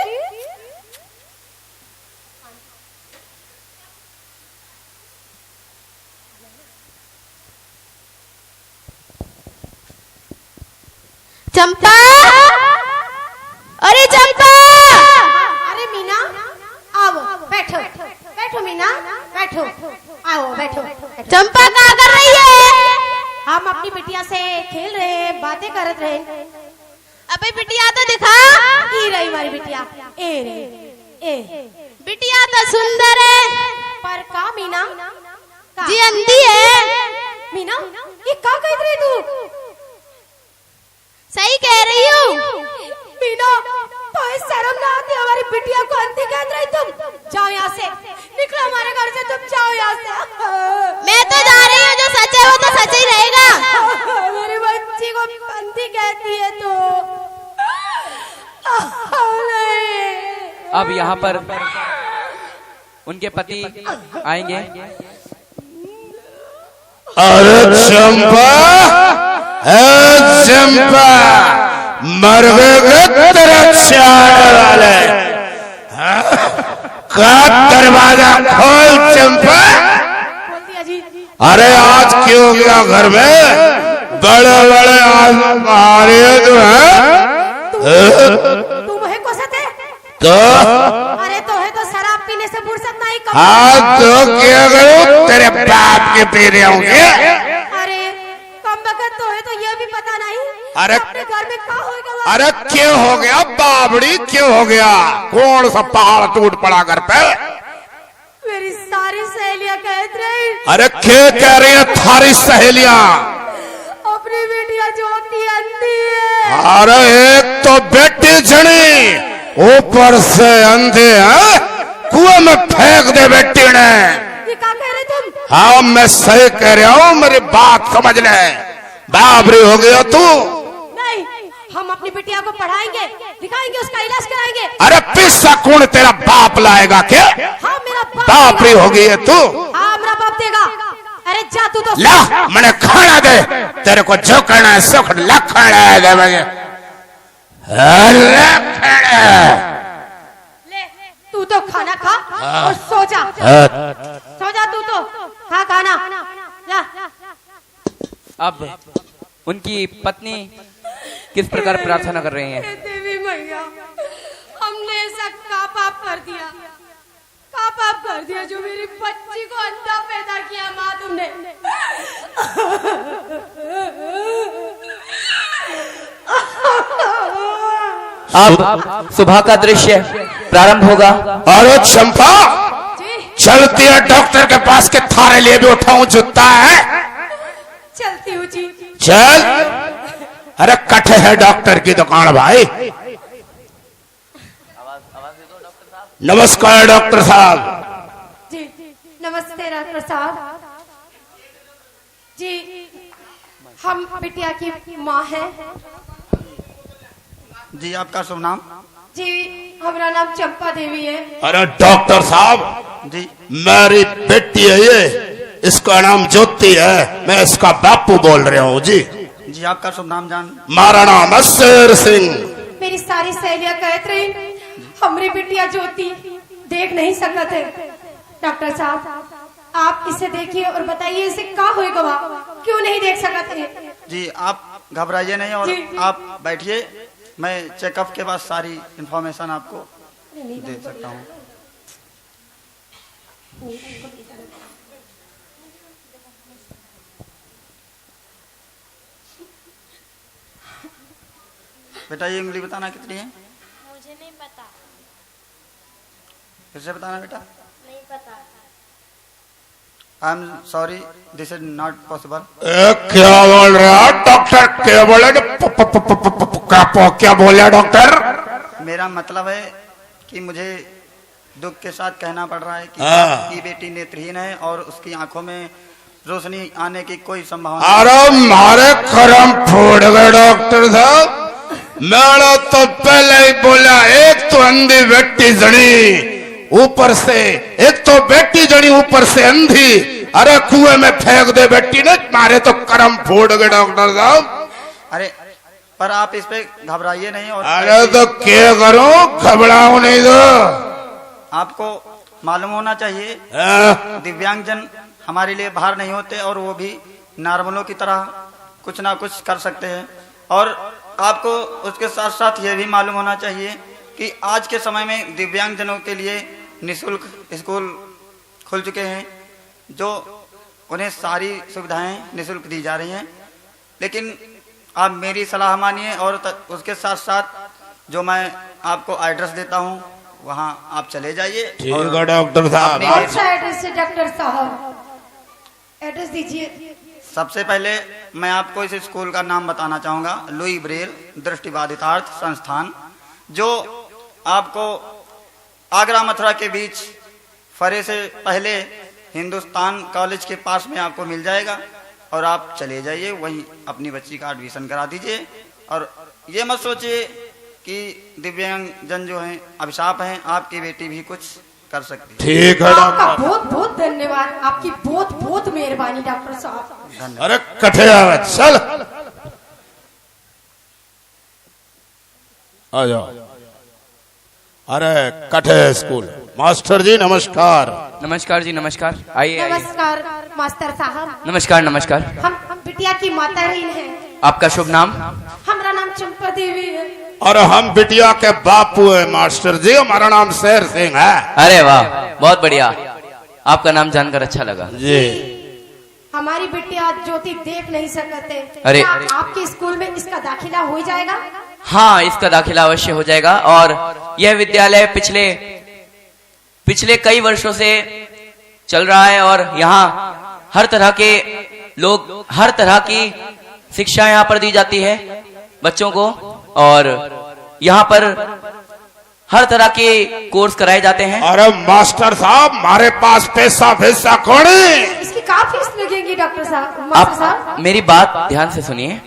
चंपा, अरे चंपा, अरे मीना आओ बैठो बैठो मीना बैठो, आओ बैठो। चंपा क्या कर रही है। हम अपनी बिटिया से खेल रहे हैं, बातें करत रहे। अबे बिटिया तो दिखा। ई रही हमारी बिटिया, ए रे ए। बिटिया तो सुंदर है पर का मीना का? जी अंधी है। मीना ये का कह रही तू। सही कह रही हूँ। मीना तो शर्म ना आती हमारी बिटिया को अंधी कह रही तुम। जाओ यहाँ से, निकलो हमारे घर से, तुम जाओ यहाँ से। मैं तो जा रही हूँ, जो सच है वो तो सच ही रहेगा। मेरी बच्ची को अंधी कहती है तो। अब यहाँ पर उनके पति आएंगे। अरे चंपा, चंपा मर गए तेरे चार वाले। का दरवाजा खोल चंपा। अरे आज क्यों हो गया घर में, बड़े बड़े आदमी आ रहे हैं जो है। तुम है कोसत है तो अरे तो है तो शराब पीने से फुर्सत नहीं। हाँ तो क्या करूं, तेरे बाप के पी रहे होंगे। अरे कम वक्त तो है तो ये भी पता नहीं। अरे अपने घर में क्या होगा। अरे क्यों हो गया बाबड़ी, क्यों हो गया, कौन सा पहाड़ टूट पड़ा घर पे। मेरी सारी सहेलियां कहती रही। अरे क्या कह रही है थारी सहेलियां। अपनी बेटिया ज्योति अंधी है। अरे एक तो बेटी जनी, ऊपर से अंधे हैं, कुएं में फेंक दे बेटी ने। ये क्या कह रहे तुम। हाँ मैं सही कह रहा हूँ, मेरी बात समझ ले। बाबरी हो गया तू। नहीं, हम अपनी बिटिया को पढ़ाएंगे, दिखाएंगे, उसका इलाज कराएंगे। अरे पिस्सा कौन तेरा बाप लाएगा क्या। हाँ मेरा बाप। बापरी हो गई है तू। हाँ मेरा बाप देगा। अरे जा तू तो। ला मैंने खाना दे, तेरे को जो करना है सुख ला खाना है मुझे। ले तू तो खाना खा और सो जा। सो जा तू तो, खा खाना ला। अब उनकी पत्नी किस प्रकार प्रार्थना कर रही हैं। देवी मैया, हमने ऐसा का पाप कर दिया, का पाप कर दिया जो मेरी बच्ची को अंधा पैदा किया माँ तुमने। अब सुबह का दृश्य प्रारंभ होगा। अरे चंपा, चलती है डॉक्टर के पास के थारे लिए भी उठाऊं जूता है। चलती हूँ जी। चल। अरे कटे है डॉक्टर की दुकान भाई। नमस्कार डॉक्टर साहब। जी नमस्ते डॉक्टर साहब। जी हम बिटिया की माँ है। जी आपका शुभ नाम? जी हमारा नाम चंपा देवी है। अरे डॉक्टर साहब, जी मेरी बेटी है ये, इसका नाम ज्योति है, मैं इसका बापू बोल रहा हूँ जी। जी आपका शुभ नाम जान? मारा नाम है शेर सिंह। मेरी सारी सहेलियां कहत रही हमारी बिटिया ज्योति देख नहीं सकत है। डॉक्टर साहब आप इसे देखिए और बताइए इसे क्या होएगा, क्यों नहीं देख सकत है? जी आप घबराइए नहीं और जी। आप बैठिए, मैं चेकअप के बाद सारी इंफॉर्मेशन आपको दे सकता हूँ। बेटा ये उंगली बताना कितनी है? मुझे नहीं पता। फिर से बताना बेटा। नहीं पता। I am sorry, this is not possible. क्या बोल रहा डॉक्टर? क्या बोले? क्या बोला डॉक्टर? मेरा मतलब है कि मुझे दुख के साथ कहना पड़ रहा है कि हाँ। आपकी बेटी नेत्रहीन है और उसकी आंखों में रोशनी आने की कोई संभावना अरे मारे करम फोड़ गए डॉक्टर साहब, मैंने तो पहले ही बोला, एक तो अंधी बेटी जड़ी ऊपर से, एक तो बेटी जड़ी ऊपर से अंधी, अरे कुएं में फेंक दे बेटी ने, मारे तो करम फोड़ गए डॉक्टर साहब। अरे पर आप इस पे घबराइए नहीं और अरे तो क्या करूं, घबराओ नहीं दो। आपको मालूम होना चाहिए हाँ? दिव्यांगजन हमारे लिए बाहर नहीं होते और वो भी नॉर्मलों की तरह कुछ ना कुछ कर सकते हैं। और आपको उसके साथ साथ ये भी मालूम होना चाहिए कि आज के समय में दिव्यांगजनों के लिए निःशुल्क स्कूल खुल चुके हैं, जो उन्हें सारी सुविधाएं निःशुल्क दी जा रही हैं। लेकिन आप मेरी सलाह मानिए और उसके साथ साथ जो मैं आपको एड्रेस देता हूँ वहाँ आप चले जाइए। ठीक है डॉक्टर साहब। अपनी- कौन सा एड्रेस है डॉक्टर साहब? एड्रेस दीजिए। सबसे पहले मैं आपको इस स्कूल का नाम बताना चाहूंगा, लुई ब्रेल दृष्टिबाधितार्थ संस्थान, जो आपको आगरा मथुरा के बीच फरे से पहले हिंदुस्तान कॉलेज के पास में आपको मिल जाएगा। और आप चले जाइए, वहीं अपनी बच्ची का एडमिशन करा दीजिए। और ये मत सोचिए कि दिव्यांगजन जो हैं अभिशाप हैं, आपकी बेटी भी कुछ कर सकती है। ठीक है आपका डॉक्टर। बहुत बहुत धन्यवाद, आपकी बहुत बहुत मेहरबानी डॉक्टर साहब। अरे कठे आवे, चल आ जाओ। अरे कठे स्कूल मास्टर जी नमस्कार। नमस्कार जी नमस्कार, आइए आइए। नमस्कार मास्टर साहब। नमस्कार नमस्कार। हम बिटिया की माता रीन हैं। आपका शुभ नाम? हमारा नाम चंपा देवी है। और हम बिटिया के बापू है मास्टर जी, हमारा नाम शेर सिंह है। अरे वाह, बहुत बढ़िया, आपका नाम जानकर अच्छा लगा जी। हमारी बिटिया ज्योति देख नहीं सकते। अरे। क्या आपके स्कूल में इसका दाखिला हो जाएगा? हाँ, इसका दाखिला अवश्य हो जाएगा। और यह विद्यालय पिछले कई वर्षों से चल रहा है और यहाँ हर तरह के लोग, हर तरह की शिक्षा यहाँ पर दी जाती है बच्चों को। और यहाँ पर हर तरह के कोर्स कराए जाते हैं। अरे मास्टर साहब, हमारे पास पैसा वैसा कौन है? इसकी क्या फीस लगेगी डॉक्टर साहब? मास्टर साहब आप मेरी बात ध्यान से सुनिए।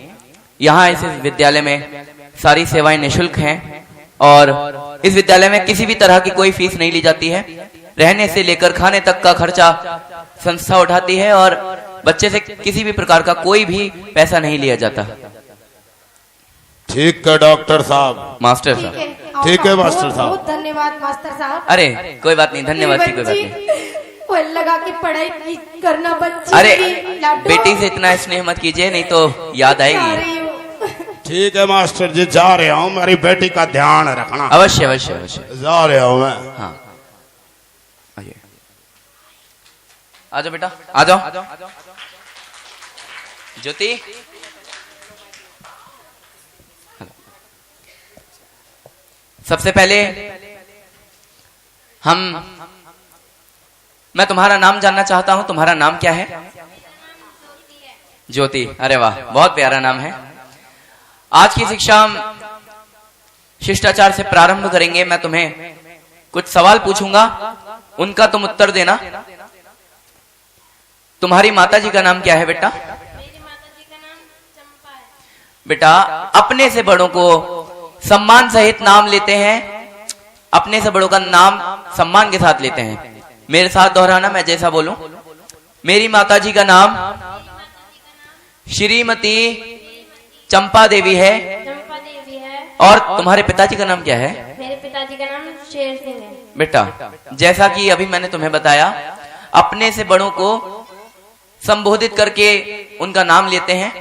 यहाँ इस विद्यालय में सारी सेवाएं निःशुल्क हैं और इस विद्यालय में किसी भी तरह की कोई फीस नहीं ली जाती है। रहने से लेकर खाने तक का खर्चा संस्था उठाती है और बच्चे से किसी भी प्रकार का कोई भी पैसा नहीं लिया जाता। ठीक है डॉक्टर साहब। मास्टर ठीक साहब। है, ठीक है, आपका मास्टर बहुत साहब। बहुत धन्यवाद मास्टर साहब। अरे कोई बात नहीं, धन्यवाद की कोई बात नहीं। बच्ची, वो लगा के पढ़ाई करना बच्ची अरे की, लाडो। बेटी से इतना स्नेह मत कीजिए, नहीं तो याद जा आएगी। रही हूँ। ठीक है मास्टर जी, जा रहा हूँ, मेरी बेटी का ध्यान रखना। अवश्य अवश्य अवश्य। जा रहा हूँ मैं। हाँ आइए, आ जाओ बेटा, आ जाओ। ज्योति, सबसे पहले मैं तुम्हारा नाम जानना चाहता हूं। तुम्हारा नाम क्या है? ज्योति। अरे वाह, बहुत प्यारा नाम है। आज की शिक्षा हम शिष्टाचार से प्रारंभ करेंगे। मैं तुम्हें कुछ सवाल पूछूंगा, उनका तुम उत्तर देना। तुम्हारी माताजी का नाम क्या है बेटा? मेरी माताजी का नाम चंपा है। बेटा, अपने से बड़ों को सम्मान सहित नाम लेते हैं, अपने से बड़ों का नाम सम्मान के साथ लेते हैं। मेरे साथ दोहराना, मैं जैसा बोलूं। मेरी माताजी का नाम श्रीमती चंपा देवी है। चंपा देवी है। और तुम्हारे पिताजी का नाम क्या है? मेरे पिताजी का नाम शेर सिंह है। बेटा, जैसा कि अभी मैंने तुम्हें बताया, अपने से बड़ों को संबोधित करके उनका नाम लेते हैं।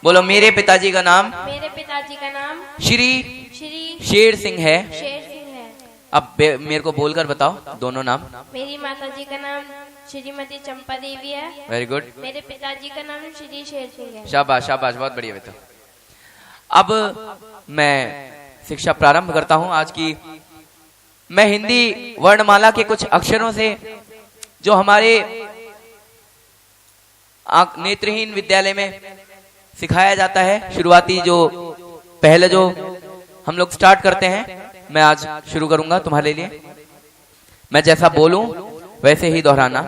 बोलो, मेरे पिताजी का नाम मेरे पिताजी का नाम श्री श्री शेर सिंह है। शेर सिंह है। अब मेरे को बोलकर बताओ दोनों नाम। मेरी माताजी का नाम श्रीमती चंपा देवी है। Very good. मेरे पिताजी का नाम श्री शेर सिंह है। शाबाश शाबाश, बहुत बढ़िया बेटा। अब मैं शिक्षा प्रारंभ करता हूं आज की। मैं हिंदी वर्णमाला के कुछ अक्षरों से, जो हमारे नेत्रहीन विद्यालय में सिखाया जाता है, शुरुआती जो पहले जो हम लोग स्टार्ट करते हैं, मैं आज शुरू करूंगा तुम्हारे लिए। मैं जैसा बोलूं वैसे ही दोहराना।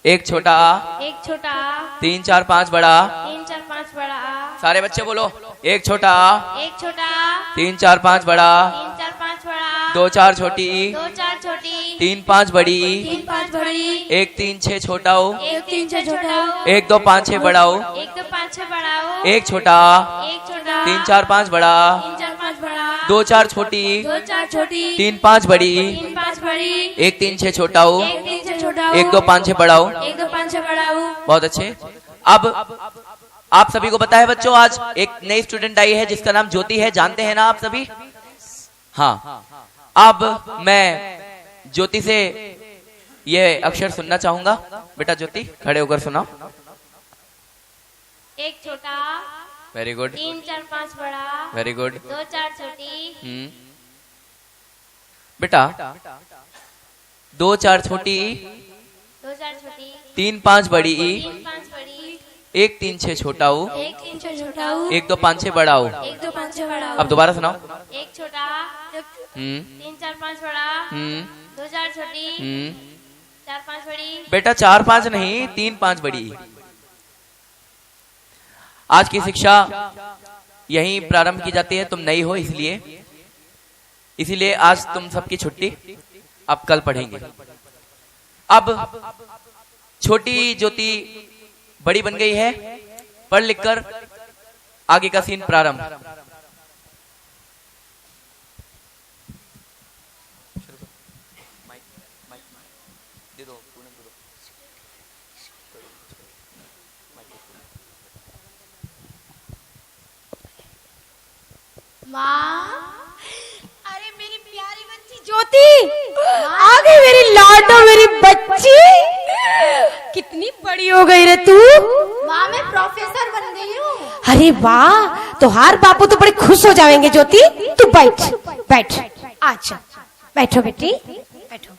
एक छोटा आ, एक छोटा आ, 3 4 5 बड़ा आ। 3 4 5 बड़ा आ। सारे बच्चे बोलो, एक छोटा आ, एक छोटा आ, 3 4 5 बड़ा आ। 3 4 5 बड़ा आ। 2 4 छोटी ई, 2 4 छोटी, 3 5 बड़ी ई, 3 5 बड़ी, 1 3 6 छोटा ओ, 1 3 6 छोटा हो, 1 2 5 6 बड़ा ओ, 1 2 5 6 बड़ा हो, एक छोटा आ, 1 छोटा, 3 4 5 बड़ा आ, 3 4 5 बड़ा, 2 4 छोटी ई, 2 4 छोटी, 3 5 बड़ी ई, 3 5 बड़ी, 1 3 6 छोटा ओ, 1 3 6 छोटा हो, 1 2 5 6 बड़ा ओ। 1 2 5 6 बड़ा हो। बहुत अच्छे। अब आप सभी को पता है बच्चों, आज एक नई स्टूडेंट आई है जिसका नाम ज्योति है। जानते हैं ना आप सभी? हाँ। अब मैं ज्योति से ये अक्षर सुनना चाहूंगा। बेटा ज्योति, खड़े होकर सुनाओ। एक छोटा, वेरी गुड, 3 4 5 बड़ा, वेरी गुड। 2 4 छोटी, बेटा 2 4 छोटी, 2 4 छोटी, 3 5 बड़ी ई, 3 5 बड़ी, 1 3 6 छोटा हो, 1 3 6 छोटा हो, 1 2 5 6 बड़ा हो। 1 2 5 6 बड़ा हो। अब दोबारा सुनाओ। एक छोटा, 3 4 5 बड़ा, 2 4 छोटी, 4 5 बड़ी। बेटा 4 5 नहीं, 3 5 बड़ी। आज की शिक्षा यहीं प्रारंभ की जाती है। तुम नई हो इसीलिए आज तुम सबकी छुट्टी, अब कल पढ़ेंगे। अब छोटी ज्योति बड़ी बन गई है, पढ़ लिखकर आगे का सीन प्रारंभ। माँ, अरे मेरी प्यारी बच्ची ज्योति, आ गई मेरी लाडो, मेरी बच्ची। कितनी बड़ी हो गई रे तू। माँ, मैं प्रोफेसर बन गई हूँ। अरे वाह, तोहार बापू तो बड़े खुश हो जाएंगे ज्योति। तू बैठ बैठ, अच्छा बैठो बेटी, बैठो।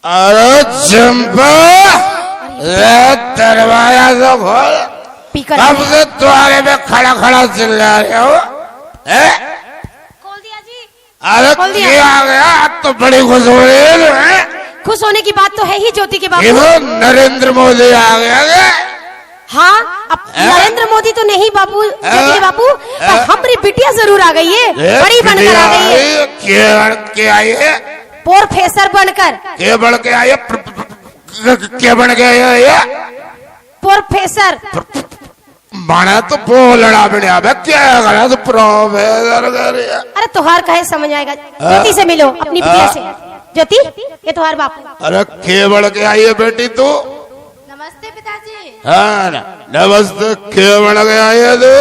अरे चंपा, दरवाजा तो खोल। पीकर कब से तुम्हारे पे खड़ा खड़ा चिल्ला रहे हो? खोल दिया जी। अरे खोल दिया। क्या आ गया? अब तो बड़ी खुश हो रही है। खुश होने की बात तो है ही ज्योति के बापू। वो नरेंद्र मोदी आ गया क्या? हाँ, अब नरेंद्र मोदी तो नहीं बापू, ज्योति के बापू, पर हमारी बिटिया जरूर आ गई है, बड़ी बनकर आ गई है। क्या आई है? प्रोफेसर बनकर। क्या बन के आई है? क्या बन के आई है? प्रोफेसर। बना तो बोलना भी नहीं आवे। क्या करा तो प्रोफेसर कर। अरे तुहार कहे समझ आएगा। ज्योति से मिलो, अपनी बिटिया से। ज्योति, ये तुहार बापू। अरे क्या बन के आई है बेटी तू? नमस्ते पिताजी। हाँ नमस्ते। क्या बन के आई है तू?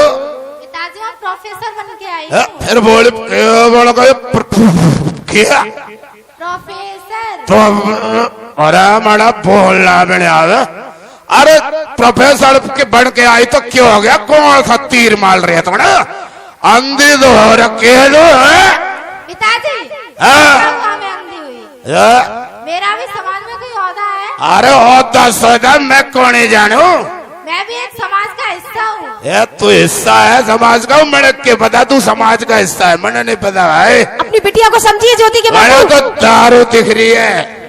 पिताजी, हम प्रोफेसर बन के आई हाँ, फिर बोल क्या बन गए? क्या प्रोफेसर? तो अरे माड़ा बोलना भी नहीं आवे। अरे प्रोफेसर के बन के आई तो क्यों हो गया? कौन सा तीर मार रही है तुम्हारा? अंधी तो हो रखे है पिताजी, हाँ। मैं अंधी हुई। या? मेरा भी समाज में कोई ओहदा है? अरे होता सोदा मैं कौन ही जानू? मैं भी एक समाज का हिस्सा हूँ। ये तू हिस्सा है समाज का? मैंने क्या पता तू समाज का हिस्सा है? मैंने नहीं पता भाई। अपनी बिटिया को समझिए ज्योति के मैंने बापू। तो दारू दिख रही है।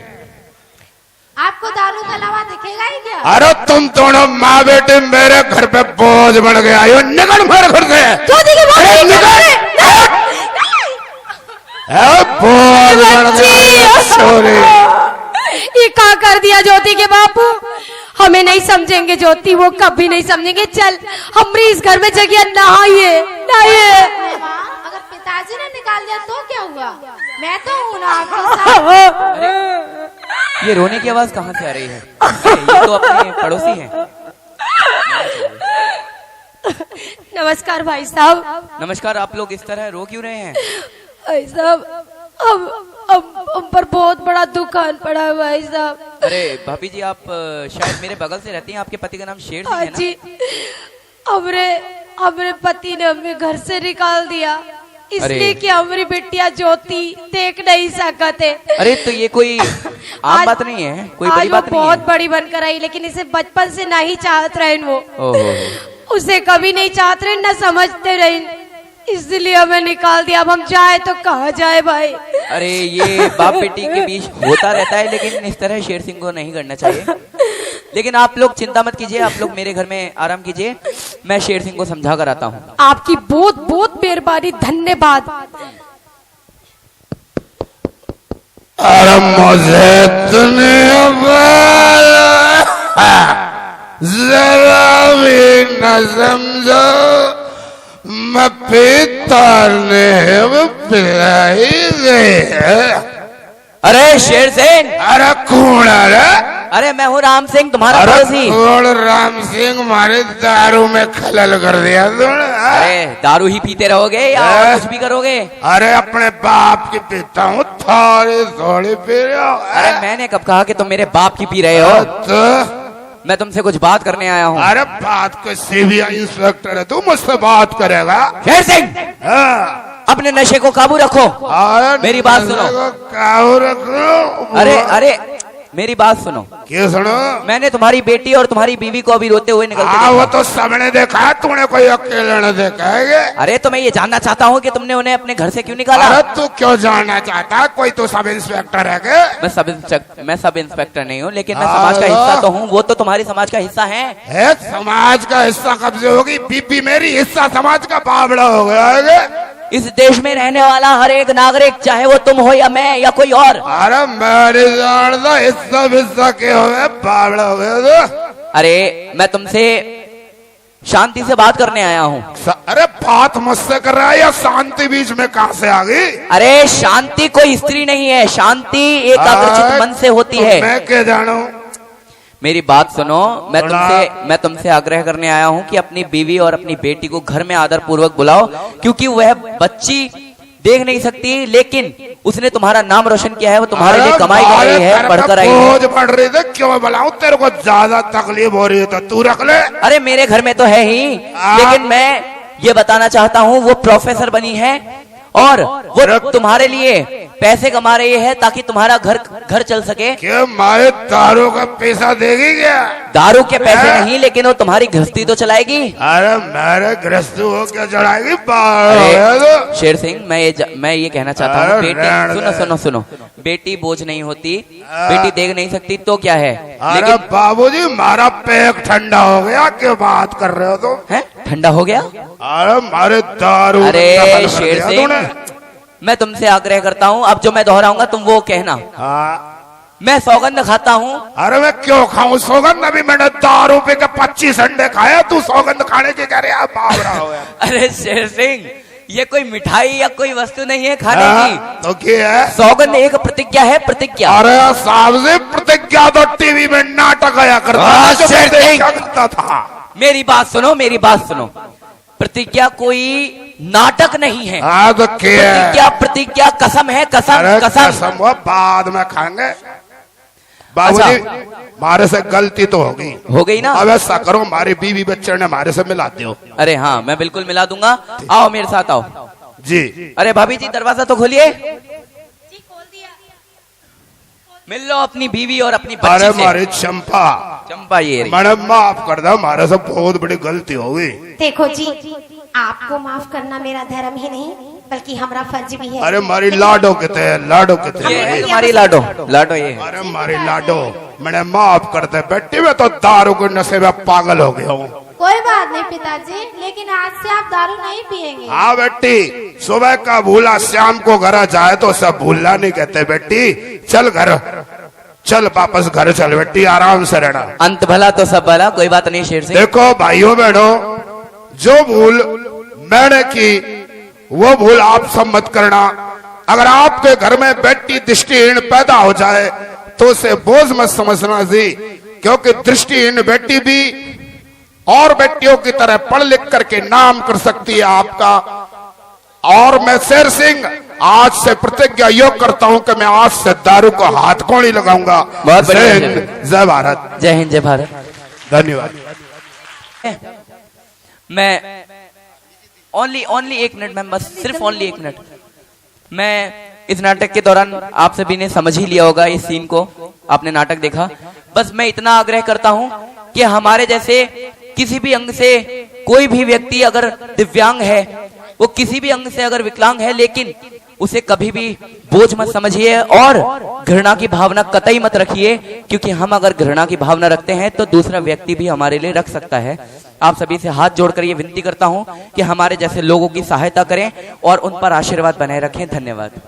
आपको दारू के अलावा दिखेगा ही क्या? अरे तुम दोनों माँ बेटे मेरे घर पे बोझ बन गया, यो निकल मेरे घर से। अरे निकल, बोझ बन गया। सॉरी, ये क्या कर दिया ज्योति के बापू? हमें नहीं समझेंगे ज्योति, वो कभी नहीं समझेंगे। चल हमारी इस घर में जगह नहाइए नहाइए। अगर पिताजी ने निकाल दिया तो क्या हुआ? मैं तो हूं ना आपके साथ। ये रोने की आवाज कहाँ से आ रही है? ये तो अपने पड़ोसी हैं। नमस्कार भाई साहब। नमस्कार। आप लोग इस तरह रो क्यों रहे हैं? भाई साहब हम पर बहुत बड़ा दुख आन पड़ा है भाई साहब। अरे भाभी जी, आप शायद मेरे बगल से रहती हैं। आपके पति का नाम शेर सिंह है ना? जी, हमरे पति ने हमें घर से निकाल दिया, इसलिए कि हमारी बिटिया ज्योति देख नहीं सकते। अरे तो ये कोई आम बात नहीं है, कोई बड़ी बात नहीं है। बहुत बड़ी बनकर आई, लेकिन इसे बचपन से नहीं चाहते रहे वो। ओहो, उसे कभी नहीं चाहते रहे, न समझते रहे, इसलिए हमें निकाल दिया। अब हम जाए तो कहाँ जाए भाई? अरे ये बाप बेटी के बीच होता रहता है, लेकिन इस तरह शेर सिंह को नहीं करना चाहिए। लेकिन आप लोग चिंता मत कीजिए, आप लोग मेरे घर में आराम कीजिए, मैं शेर सिंह को समझा कर आता हूँ। आपकी बहुत बहुत मेहरबानी, धन्यवाद। अरे मुझे दुनिया जरा भी न समझो, मैं पीता नहीं पिलाई दे। अरे शेर सिंह! अरे कौन है? अरे मैं हूँ राम सिंह, तुम्हारा अरे पड़ोसी। कौन राम सिंह? हमारे दारू में खलल कर दिया तूने। अरे दारू ही पीते रहोगे या और कुछ भी करोगे? अरे अपने बाप की पीता हूँ, थोड़ी थोड़ी पी रहे हो। अरे मैंने कब कहा कि तुम मेरे बाप की पी रहे हो? तो मैं तुमसे कुछ बात करने आया हूँ। अरे बात को सीबीआई इंस्पेक्टर है, तू मुझसे बात करेगा? शेर सिंह, हाँ। अपने नशे को काबू रखो। अरे मेरी बात सुनो। काबू रखो। अरे मेरी बात सुनो। क्यों सुनो? मैंने तुम्हारी बेटी और तुम्हारी बीवी को अभी रोते हुए निकलते हाँ, वो देखा। तो सबने देखा है, तूने कोई अकेले न देखा है? अरे तो मैं ये जानना चाहता हूँ कि तुमने उन्हें अपने घर से क्यों निकाला? अरे तू क्यों जानना चाहता है? कोई तो सब इंस्पेक्टर है क्या? मैं सब इंस्पेक्टर नहीं हूँ, लेकिन मैं समाज का हिस्सा तो हूँ। वो तो तुम्हारी समाज का हिस्सा है। समाज का हिस्सा कब से होगी? बीबी मेरी हिस्सा समाज का बावड़ा हो गया है। इस देश में रहने वाला हर एक नागरिक, चाहे वो तुम हो या मैं या कोई और। अरे मेरी जानता हिस्सा के हो गए, बावड़ा हो गया तो। अरे मैं तुमसे शांति से बात करने आया हूँ। अरे बात मुझसे कर रहा है या शांति बीच में कहाँ से आ गई? अरे शांति कोई स्त्री नहीं है, शांति एक आकर्षित मन से होती है। मैं क्या जानू? मेरी बात सुनो, मैं तुमसे आग्रह करने आया हूँ कि अपनी बीवी और अपनी बेटी को घर में आदर पूर्वक बुलाओ, क्योंकि वह बच्ची देख नहीं सकती, लेकिन उसने तुम्हारा नाम रोशन किया है। वो तुम्हारे लिए कमाई कर रही है, पढ़कर आई है। बोझ पड़ रही थी, क्यों बुलाऊं? तेरे को ज्यादा तकलीफ हो रही है तो तू रख ले। अरे मेरे घर में तो है ही, लेकिन मैं ये बताना चाहता हूँ, वो प्रोफेसर बनी है और वो तुम्हारे लिए पैसे कमा रही है ताकि तुम्हारा घर चल सके। क्या मारे दारू का पैसा देगी क्या? दारू के पैसे नहीं, लेकिन वो तुम्हारी गृहस्थी तो चलाएगी। अरे मेरे गृहस्थी हो क्या चढ़ाएगी? अरे शेर सिंह, मैं ये कहना चाहता हूँ, बेटी सुनो, बेटी बोझ नहीं होती, बेटी देख नहीं सकती तो क्या है? अरे बाबूजी, हमारा पेट ठंडा हो गया, क्यों बात कर रहे हो तुम? है ठंडा हो गया? अरे मारे दारू। अरे शेर सिंह, मैं तुमसे आग्रह करता हूँ, अब जो मैं दोहराऊंगा तुम वो कहना। हाँ। मैं सौगंध खाता हूँ। अरे मैं क्यों खाऊं सौगंध? अभी मैंने दारू पे के 25 अंडे खाया, तू सौगंध खाने के कह रहे? बावरा हो गया। अरे शेर सिंह, ये कोई मिठाई या कोई वस्तु नहीं है खाने की। तो क्या है? सौगंध एक प्रतिज्ञा है, प्रतिज्ञा। अरे साहब से प्रतिज्ञा तो टीवी में नाटक आया करता था। मेरी बात सुनो, प्रतिज्ञा कोई नाटक नहीं है। तो प्रतिज्ञा कसम है, कसम। वो बाद में खाएंगे। बाबूजी, हमारे से गलती तो हो गई ना? अब ऐसा करो, हमारी बीवी बच्चे ने हमारे से मिला दो। अरे हाँ, मैं बिल्कुल मिला दूंगा। आओ मेरे साथ आओ। जी। अरे भाभी जी, दरवाजा तो खोलिए। मिल लो अपनी बीवी और अपनी बच्ची से। अरे हमारी चंपा ये मैडम, माफ कर दो, हमारे से बहुत बड़ी गलती हो गई। देखो जी, आपको माफ करना मेरा धर्म ही नहीं, बल्कि हमारा फर्ज भी है। अरे मारी लाडो किते है, लाडो किते ये है। है तुम्हारी लाडो, लाडो ये है। अरे मारी लाडो, मैंने माफ कर दे बेटी, मैं तो दारू के नशे में पागल हो गया हूँ। कोई बात नहीं पिताजी, लेकिन आज से आप दारू नहीं पिएंगे। हाँ बेटी, सुबह का भूला शाम को घर जाए तो सब भूलना नहीं कहते बेटी। चल घर, चल वापस घर चल बेटी, आराम से रहना। अंत भला तो सब भला, कोई बात नहीं शेर सिंह। देखो भाइयों बहनों, जो भूल मैंने की वो भूल आप सब मत करना। अगर आपके घर में बेटी दृष्टिहीन पैदा हो जाए तो उसे बोझ मत समझना जी, क्योंकि दृष्टिहीन बेटी भी और बेटियों की तरह पढ़ लिख करके नाम कर सकती है आपका। और मैं शेर सिंह आज से प्रतिज्ञा योग करता हूं कि मैं आज से दारू को हाथ को नहीं लगाऊंगा। बहुत बढ़िया, जय हिंद, जय भारत। जय हिंद, जय भारत। धन्यवाद। मैं ओनली 1 मिनट में, बस सिर्फ ओनली 1 मिनट। मैं इस नाटक के दौरान आप सभी ने समझ ही लिया होगा इस सीन को, आपने नाटक देखा। बस मैं इतना आग्रह करता हूं कि हमारे जैसे किसी भी अंग से कोई भी व्यक्ति अगर दिव्यांग है, वो किसी भी अंग से अगर विकलांग है, लेकिन उसे कभी भी बोझ मत समझिए और घृणा की भावना कतई मत रखिए, क्योंकि हम अगर घृणा की भावना रखते हैं तो दूसरा व्यक्ति भी हमारे लिए रख सकता है। आप सभी से हाथ जोड़कर ये विनती करता हूं कि हमारे जैसे लोगों की सहायता करें और उन पर आशीर्वाद बनाए रखें। धन्यवाद।